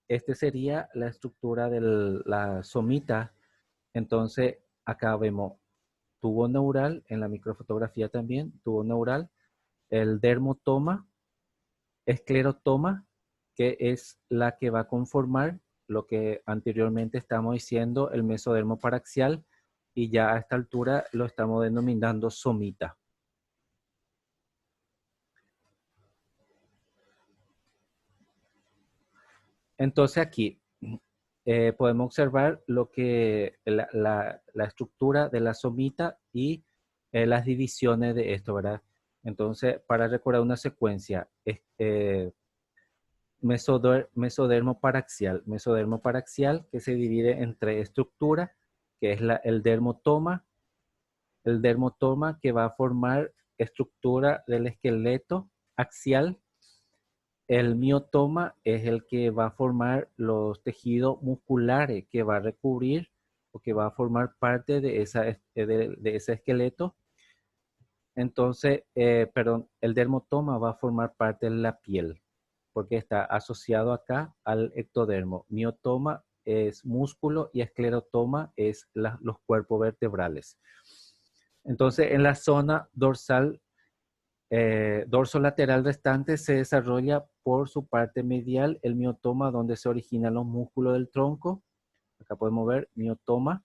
Este sería la estructura de la somita. Entonces acá vemos tubo neural, en la microfotografía también, tubo neural, el dermotoma, esclerotoma, que es la que va a conformar lo que anteriormente estamos diciendo el mesodermo paraxial, y ya a esta altura lo estamos denominando somita. Entonces aquí podemos observar lo que la estructura de la somita y las divisiones de esto, ¿verdad? Entonces, para recordar una secuencia, mesodermo paraxial que se divide en tres estructuras, que es el dermotoma que va a formar estructura del esqueleto axial. El miotoma es el que va a formar los tejidos musculares que va a recubrir o que va a formar parte de ese esqueleto. Entonces, el dermotoma va a formar parte de la piel, porque está asociado acá al ectodermo. Miotoma es músculo y esclerotoma es los cuerpos vertebrales. Entonces, en la zona dorsal, dorsolateral restante se desarrolla por su parte medial el miotoma, donde se originan los músculos del tronco. Acá podemos ver miotoma.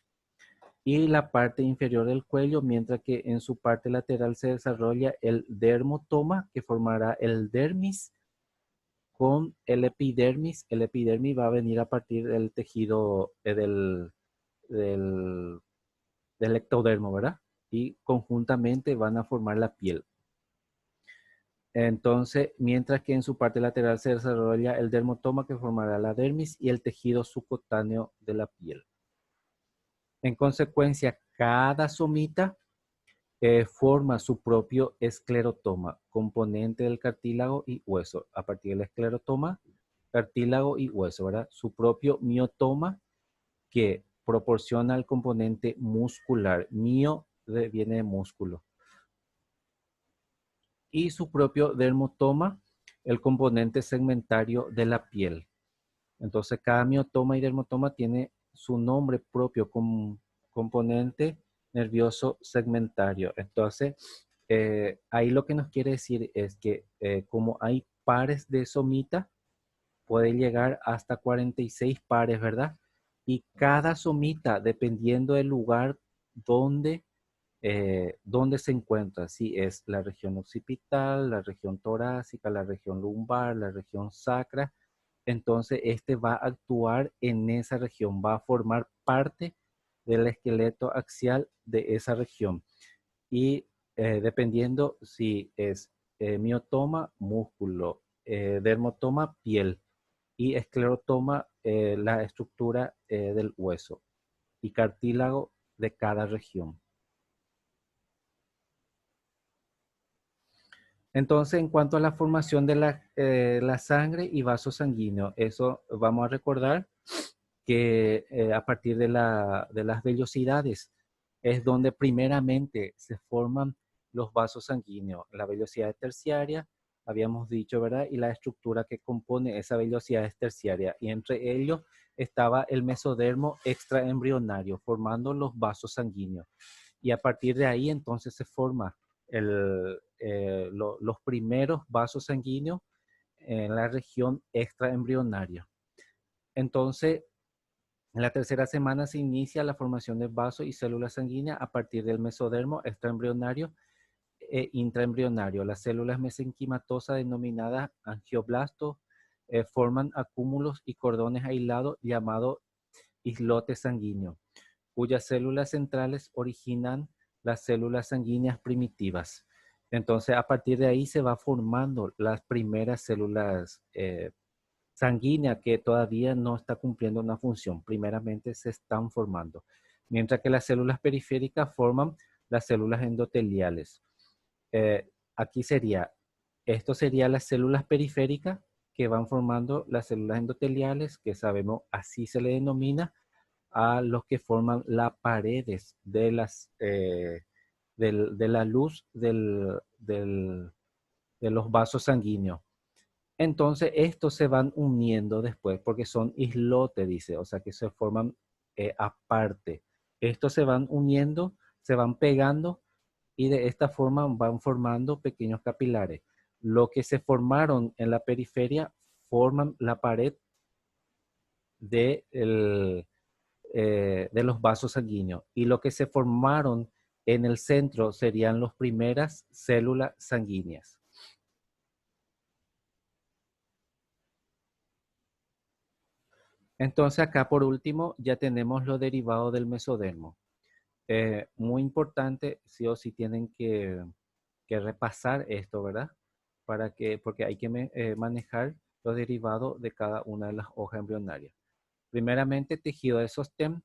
Y la parte inferior del cuello, mientras que en su parte lateral se desarrolla el dermotoma, que formará el dermis con el epidermis. El epidermis va a venir a partir del tejido del, del ectodermo, ¿verdad? Y conjuntamente van a formar la piel. Entonces, mientras que en su parte lateral se desarrolla el dermotoma, que formará la dermis y el tejido subcutáneo de la piel. En consecuencia, cada somita forma su propio esclerotoma, componente del cartílago y hueso. A partir del esclerotoma, cartílago y hueso, ¿verdad? Su propio miotoma, que proporciona el componente muscular. Mio viene de músculo. Y su propio dermotoma, el componente segmentario de la piel. Entonces, cada miotoma y dermotoma tiene su nombre propio como componente nervioso segmentario. Entonces, ahí lo que nos quiere decir es que como hay pares de somita, puede llegar hasta 46 pares, ¿verdad? Y cada somita, dependiendo del lugar donde se encuentra, si es la región occipital, la región torácica, la región lumbar, la región sacra, entonces este va a actuar en esa región, va a formar parte del esqueleto axial de esa región. Y dependiendo si es miotoma, músculo, dermotoma, piel, y esclerotoma, la estructura del hueso, y cartílago de cada región. Entonces, en cuanto a la formación de la sangre y vasos sanguíneos, eso vamos a recordar que a partir de las vellosidades es donde primeramente se forman los vasos sanguíneos, la velocidad terciaria, habíamos dicho, ¿verdad? Y la estructura que compone esa velocidad terciaria. Y entre ellos estaba el mesodermo extraembrionario, formando los vasos sanguíneos. Y a partir de ahí entonces se forman los primeros vasos sanguíneos en la región extraembrionaria. Entonces, en la tercera semana se inicia la formación de vasos y células sanguíneas a partir del mesodermo extraembrionario e intraembrionario. Las células mesenquimatosas denominadas angioblastos forman acúmulos y cordones aislados llamados islotes sanguíneos, cuyas células centrales originan las células sanguíneas primitivas. Entonces, a partir de ahí se va formando las primeras células sanguíneas que todavía no está cumpliendo una función. Primeramente se están formando. Mientras que las células periféricas forman las células endoteliales. Aquí esto sería las células periféricas que van formando las células endoteliales, que sabemos así se le denomina a los que forman las paredes de la luz de los vasos sanguíneos. Entonces, estos se van uniendo después porque son islotes, dice, o sea que se forman aparte. Estos se van uniendo, se van pegando y de esta forma van formando pequeños capilares. Lo que se formaron en la periferia forman la pared de, de los vasos sanguíneos y lo que se formaron en el centro serían las primeras células sanguíneas. Entonces acá por último ya tenemos los derivados del mesodermo. Muy importante, sí o sí tienen que repasar esto, ¿verdad? Porque hay que manejar los derivados de cada una de las hojas embrionarias. Primeramente, tejido de sostén,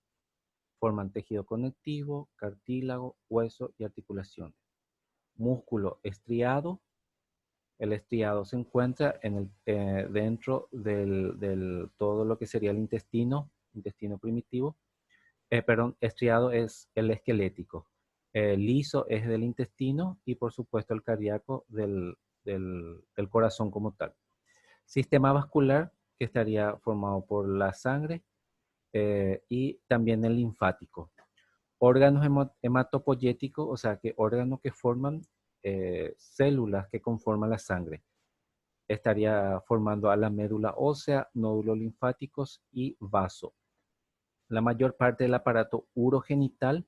forman tejido conectivo, cartílago, hueso y articulaciones. Músculo estriado. El estriado se encuentra dentro del todo lo que sería el intestino primitivo. Perdón, estriado es el esquelético. Liso es del intestino y por supuesto el cardíaco del corazón como tal. Sistema vascular que estaría formado por la sangre y también el linfático. Órganos hematopoyéticos, o sea, que órganos que forman células que conforman la sangre. Estaría formando a la médula ósea, nódulos linfáticos y vaso. La mayor parte del aparato urogenital,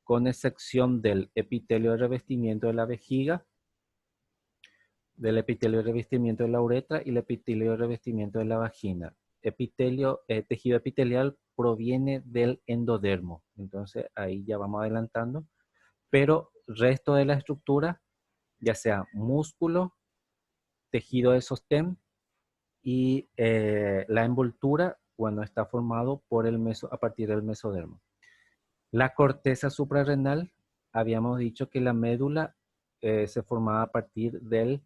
con excepción del epitelio de revestimiento de la vejiga, del epitelio de revestimiento de la uretra y el epitelio de revestimiento de la vagina. Tejido epitelial proviene del endodermo. Entonces ahí ya vamos adelantando. Pero resto de la estructura, ya sea músculo, tejido de sostén y la envoltura, bueno, está formado por a partir del mesodermo. La corteza suprarrenal, habíamos dicho que la médula se formaba a partir del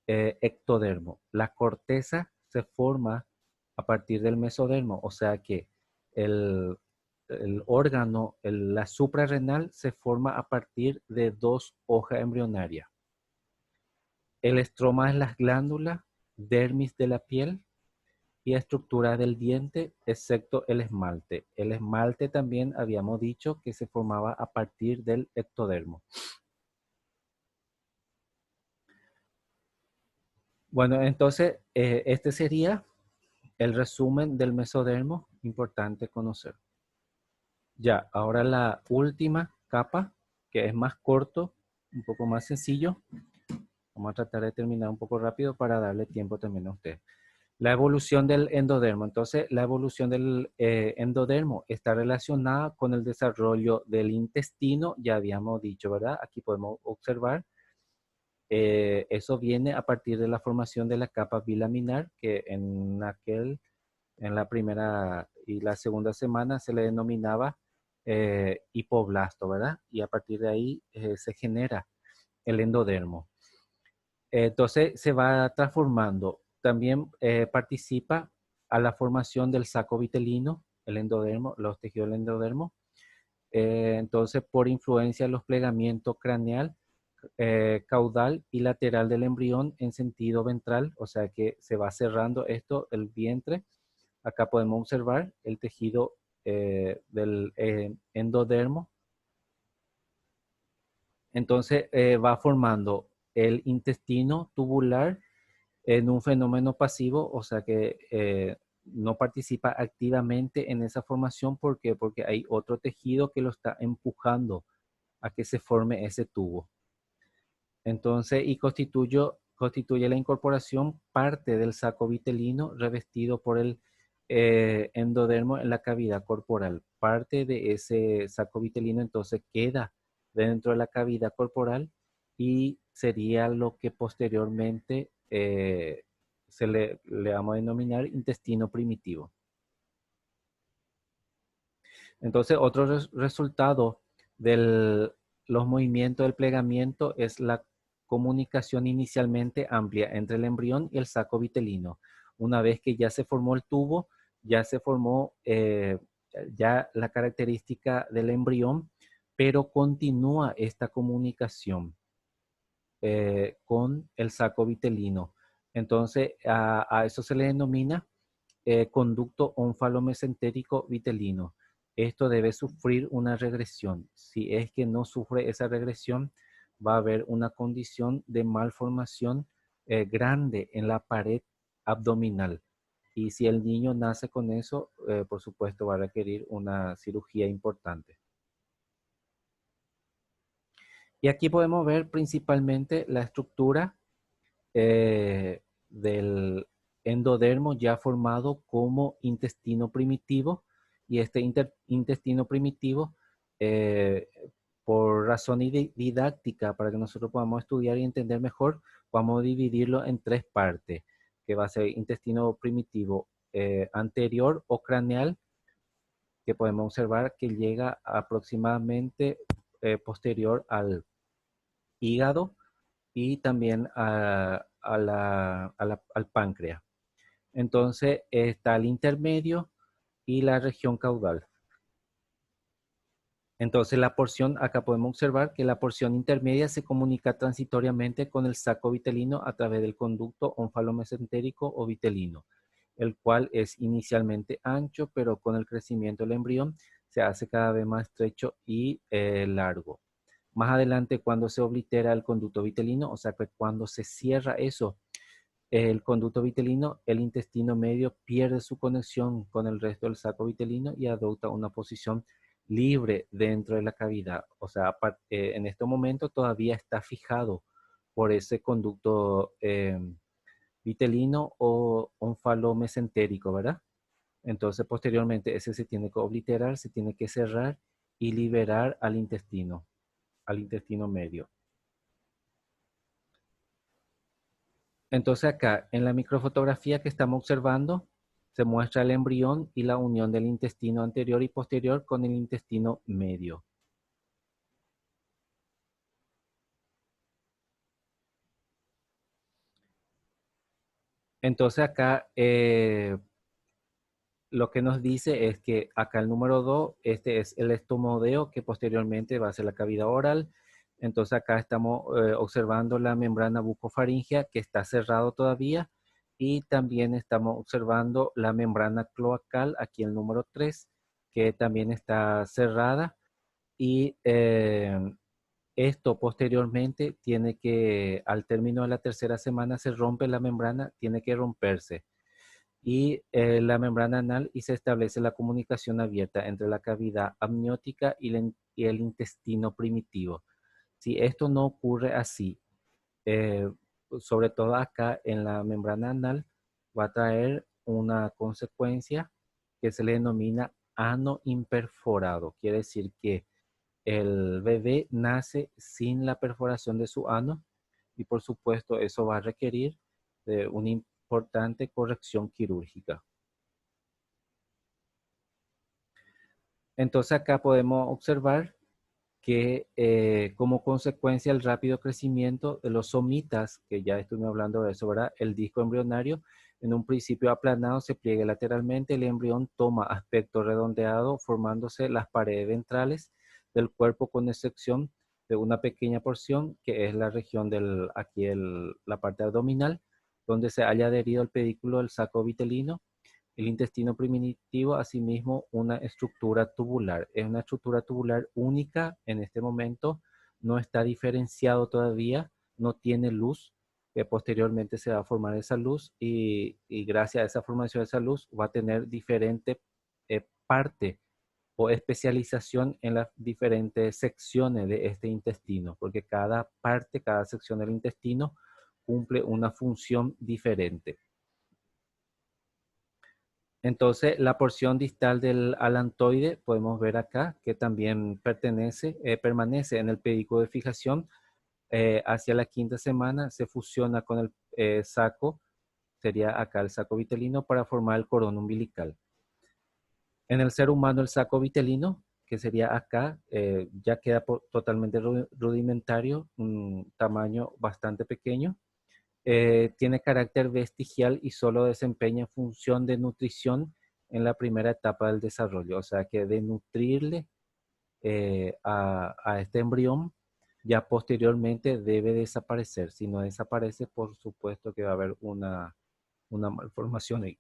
ectodermo. La corteza se forma a partir del mesodermo, o sea que el órgano, la suprarrenal, se forma a partir de dos hojas embrionarias. El estroma es las glándulas, dermis de la piel y estructura del diente, excepto el esmalte. El esmalte también habíamos dicho que se formaba a partir del ectodermo. Bueno, entonces este sería el resumen del mesodermo, importante conocer. Ya, ahora la última capa, que es más corto, un poco más sencillo. Vamos a tratar de terminar un poco rápido para darle tiempo también a usted. La evolución del endodermo. Entonces, la evolución del endodermo está relacionada con el desarrollo del intestino, ya habíamos dicho, ¿verdad? Aquí podemos observar. Eso viene a partir de la formación de la capa bilaminar, que en la primera y la segunda semana se le denominaba hipoblasto, ¿verdad? Y a partir de ahí se genera el endodermo. Entonces se va transformando. También participa a la formación del saco vitelino, el endodermo, los tejidos del endodermo. Entonces, por influencia de los plegamientos craneal, caudal y lateral del embrión en sentido ventral, o sea que se va cerrando esto, el vientre. Acá podemos observar el tejido del endodermo. Entonces va formando el intestino tubular en un fenómeno pasivo, o sea que no participa activamente en esa formación. ¿Por qué? Porque hay otro tejido que lo está empujando a que se forme ese tubo. Entonces, y constituye la incorporación parte del saco vitelino revestido por el endodermo en la cavidad corporal. Parte de ese saco vitelino entonces queda dentro de la cavidad corporal y sería lo que posteriormente le vamos a denominar intestino primitivo. Entonces, otro resultado de los movimientos del plegamiento es la comunicación inicialmente amplia entre el embrión y el saco vitelino. Una vez que ya se formó el tubo, ya se formó ya la característica del embrión, pero continúa esta comunicación con el saco vitelino. Entonces, a eso se le denomina conducto ónfalo-mesentérico vitelino. Esto debe sufrir una regresión. Si es que no sufre esa regresión, va a haber una condición de malformación grande en la pared abdominal. Y si el niño nace con eso, por supuesto va a requerir una cirugía importante. Y aquí podemos ver principalmente la estructura del endodermo ya formado como intestino primitivo, y este intestino primitivo, eh, por razón didáctica, para que nosotros podamos estudiar y entender mejor, vamos a dividirlo en tres partes, que va a ser intestino primitivo anterior o craneal, que podemos observar que llega aproximadamente posterior al hígado y también al páncreas. Entonces está el intermedio y la región caudal. Entonces la porción, acá podemos observar que la porción intermedia se comunica transitoriamente con el saco vitelino a través del conducto ónfalo-mesentérico o vitelino, el cual es inicialmente ancho, pero con el crecimiento del embrión se hace cada vez más estrecho y largo. Más adelante, cuando se oblitera el conducto vitelino, o sea que cuando se cierra eso, el conducto vitelino, el intestino medio pierde su conexión con el resto del saco vitelino y adopta una posición libre dentro de la cavidad. O sea, en este momento todavía está fijado por ese conducto vitelino o ónfalo-mesentérico, ¿verdad? Entonces, posteriormente, ese se tiene que obliterar, se tiene que cerrar y liberar al intestino medio. Entonces acá en la microfotografía que estamos observando se muestra el embrión y la unión del intestino anterior y posterior con el intestino medio. Entonces acá lo que nos dice es que acá el número 2, este es el estomodeo que posteriormente va a ser la cavidad oral. Entonces acá estamos observando la membrana bucofaringea que está cerrado todavía, y también estamos observando la membrana cloacal, aquí el número 3, que también está cerrada, y esto posteriormente tiene que, al término de la tercera semana se rompe la membrana, tiene que romperse y la membrana anal, y se establece la comunicación abierta entre la cavidad amniótica y el intestino primitivo. Si esto no ocurre así, eh, sobre todo acá en la membrana anal, va a traer una consecuencia que se le denomina ano imperforado. Quiere decir que el bebé nace sin la perforación de su ano, y por supuesto eso va a requerir de una importante corrección quirúrgica. Entonces acá podemos observar que como consecuencia del rápido crecimiento de los somitas, que ya estuvimos hablando de eso, ¿verdad? El disco embrionario, en un principio aplanado, se pliega lateralmente, el embrión toma aspecto redondeado, formándose las paredes ventrales del cuerpo, con excepción de una pequeña porción que es la región aquí la parte abdominal, donde se haya adherido el pedículo del saco vitelino. El intestino primitivo, asimismo, una estructura tubular. Es una estructura tubular única en este momento, no está diferenciado todavía, no tiene luz, que posteriormente se va a formar esa luz y gracias a esa formación de esa luz va a tener diferente parte o especialización en las diferentes secciones de este intestino, porque cada parte, cada sección del intestino cumple una función diferente. Entonces, la porción distal del alantoide, podemos ver acá, que también permanece en el pedículo de fijación. Hacia la quinta semana se fusiona con el saco, sería acá el saco vitelino, para formar el cordón umbilical. En el ser humano, el saco vitelino, que sería acá, ya queda totalmente rudimentario, un tamaño bastante pequeño. Tiene carácter vestigial y solo desempeña función de nutrición en la primera etapa del desarrollo. O sea que de nutrirle a este embrión, ya posteriormente debe desaparecer. Si no desaparece, por supuesto que va a haber una malformación ahí.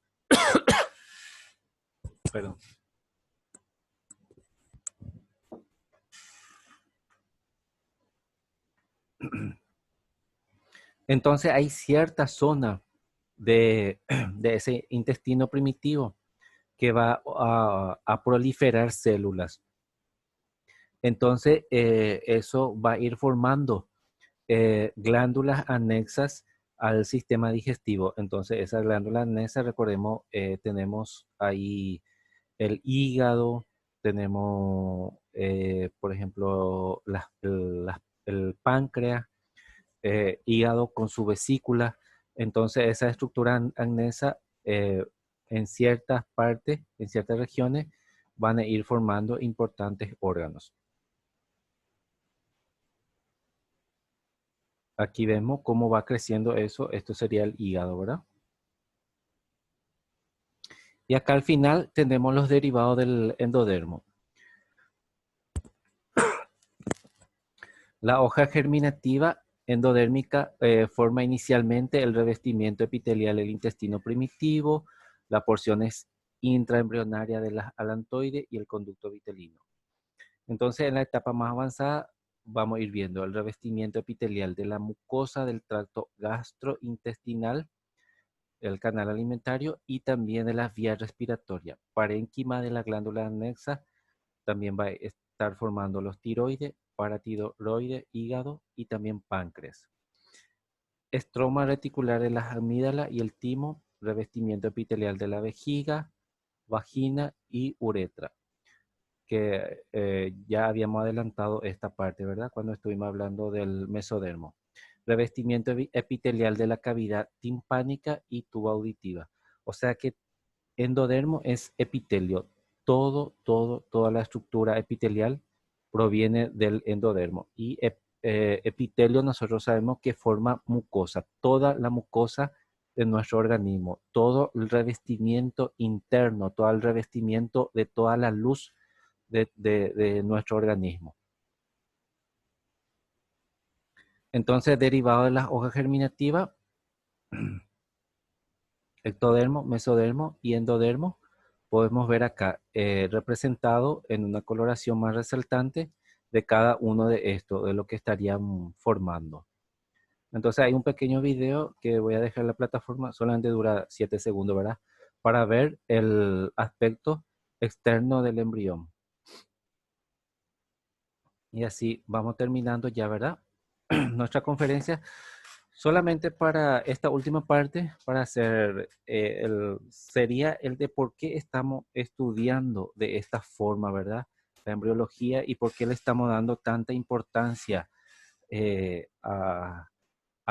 Perdón. Entonces hay cierta zona de ese intestino primitivo que va a proliferar células. Entonces eso va a ir formando glándulas anexas al sistema digestivo. Entonces esas glándulas anexas, recordemos, tenemos ahí el hígado, tenemos, por ejemplo, el páncreas, hígado con su vesícula. Entonces, esa estructura anexa en ciertas partes, en ciertas regiones, van a ir formando importantes órganos. Aquí vemos cómo va creciendo eso. Esto sería el hígado, ¿verdad? Y acá al final tenemos los derivados del endodermo. La hoja germinativa endodérmica forma inicialmente el revestimiento epitelial del intestino primitivo, la porción es intraembrionaria de la alantoide y el conducto vitelino. Entonces, en la etapa más avanzada, vamos a ir viendo el revestimiento epitelial de la mucosa del tracto gastrointestinal, el canal alimentario y también de las vías respiratorias. Parénquima de la glándula anexa también va a estar formando los tiroides, paratiroides, hígado y también páncreas. Estroma reticular de las amígdalas y el timo, revestimiento epitelial de la vejiga, vagina y uretra, que ya habíamos adelantado esta parte, ¿verdad? Cuando estuvimos hablando del mesodermo. Revestimiento epitelial de la cavidad timpánica y tuba auditiva. O sea que endodermo es epitelio. Toda la estructura epitelial proviene del endodermo. Y epitelio nosotros sabemos que forma mucosa. Toda la mucosa de nuestro organismo. Todo el revestimiento interno, todo el revestimiento de toda la luz de nuestro organismo. Entonces, derivado de las hojas germinativas, ectodermo, mesodermo y endodermo, podemos ver acá representado en una coloración más resaltante de cada uno de estos, de lo que estarían formando. Entonces hay un pequeño video que voy a dejar en la plataforma, solamente dura 7 segundos, ¿verdad? Para ver el aspecto externo del embrión. Y así vamos terminando ya, ¿verdad? Nuestra conferencia. Solamente para esta última parte, para hacer, sería el de por qué estamos estudiando de esta forma, ¿verdad? La embriología y por qué le estamos dando tanta importancia a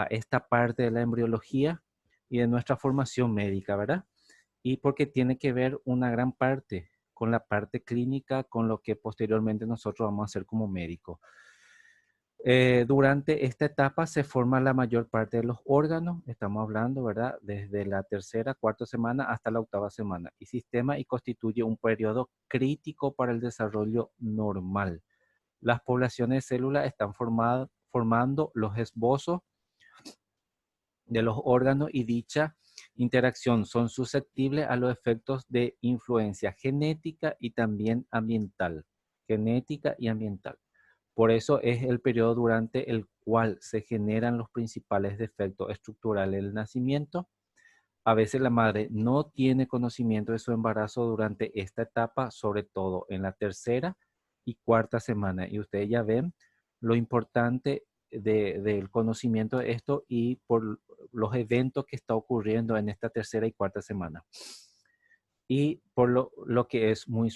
esta parte de la embriología y de nuestra formación médica, ¿verdad? Y porque tiene que ver una gran parte con la parte clínica, con lo que posteriormente nosotros vamos a hacer como médicos. Durante esta etapa se forma la mayor parte de los órganos, estamos hablando, ¿verdad? Desde la tercera, cuarta semana hasta la octava semana, y constituye un periodo crítico para el desarrollo normal. Las poblaciones de células están formando los esbozos de los órganos y dicha interacción son susceptibles a los efectos de influencia genética y también ambiental. Genética y ambiental. Por eso es el periodo durante el cual se generan los principales defectos estructurales del nacimiento. A veces la madre no tiene conocimiento de su embarazo durante esta etapa, sobre todo en la tercera y cuarta semana. Y ustedes ya ven lo importante del conocimiento de esto y por los eventos que está ocurriendo en esta tercera y cuarta semana. Y por lo que es muy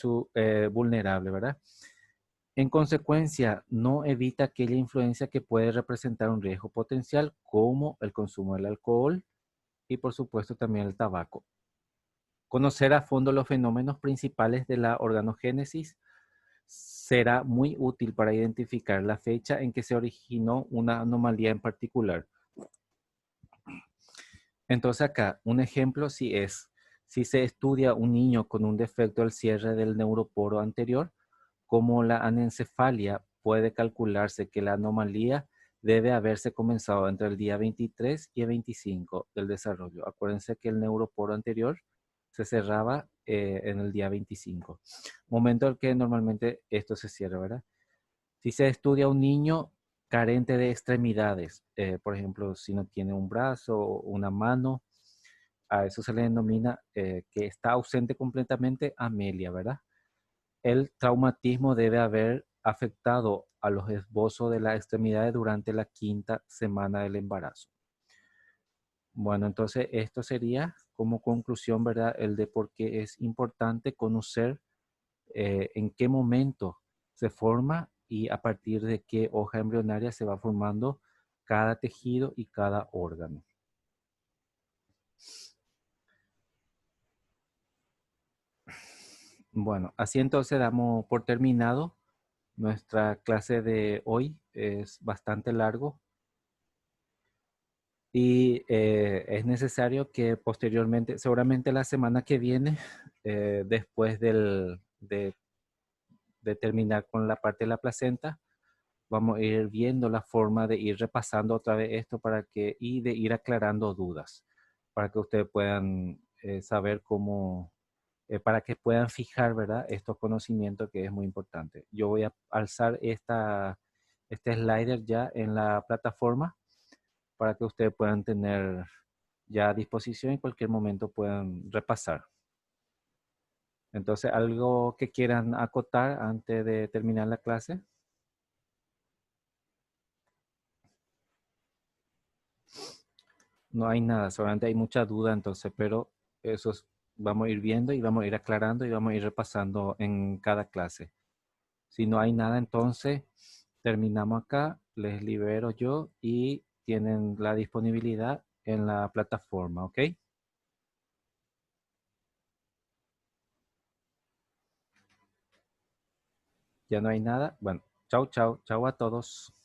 vulnerable, ¿verdad? En consecuencia, no evita aquella influencia que puede representar un riesgo potencial, como el consumo del alcohol y por supuesto también el tabaco. Conocer a fondo los fenómenos principales de la organogénesis será muy útil para identificar la fecha en que se originó una anomalía en particular. Entonces acá, un ejemplo si se estudia un niño con un defecto del cierre del neuroporo anterior, como la anencefalia, puede calcularse que la anomalía debe haberse comenzado entre el día 23 y el 25 del desarrollo. Acuérdense que el neuroporo anterior se cerraba en el día 25, momento en que normalmente esto se cierra, ¿verdad? Si se estudia un niño carente de extremidades, por ejemplo, si no tiene un brazo o una mano, a eso se le denomina que está ausente completamente amelia, ¿verdad? El traumatismo debe haber afectado a los esbozos de las extremidades durante la quinta semana del embarazo. Bueno, entonces esto sería como conclusión, ¿verdad? El de por qué es importante conocer en qué momento se forma y a partir de qué hoja embrionaria se va formando cada tejido y cada órgano. Bueno, así entonces damos por terminado. Nuestra clase de hoy es bastante largo y es necesario que posteriormente, seguramente la semana que viene, después de terminar con la parte de la placenta, vamos a ir viendo la forma de ir repasando otra vez esto y de ir aclarando dudas, para que ustedes puedan saber cómo, para que puedan fijar, ¿verdad? Estos conocimientos que es muy importante. Yo voy a alzar este slider ya en la plataforma para que ustedes puedan tener ya a disposición y en cualquier momento puedan repasar. Entonces, ¿algo que quieran acotar antes de terminar la clase? No hay nada, solamente hay mucha duda entonces, pero vamos a ir viendo y vamos a ir aclarando y vamos a ir repasando en cada clase. Si no hay nada, entonces terminamos acá, les libero yo y tienen la disponibilidad en la plataforma, ¿ok? Ya no hay nada. Bueno, chau, chau, chau a todos.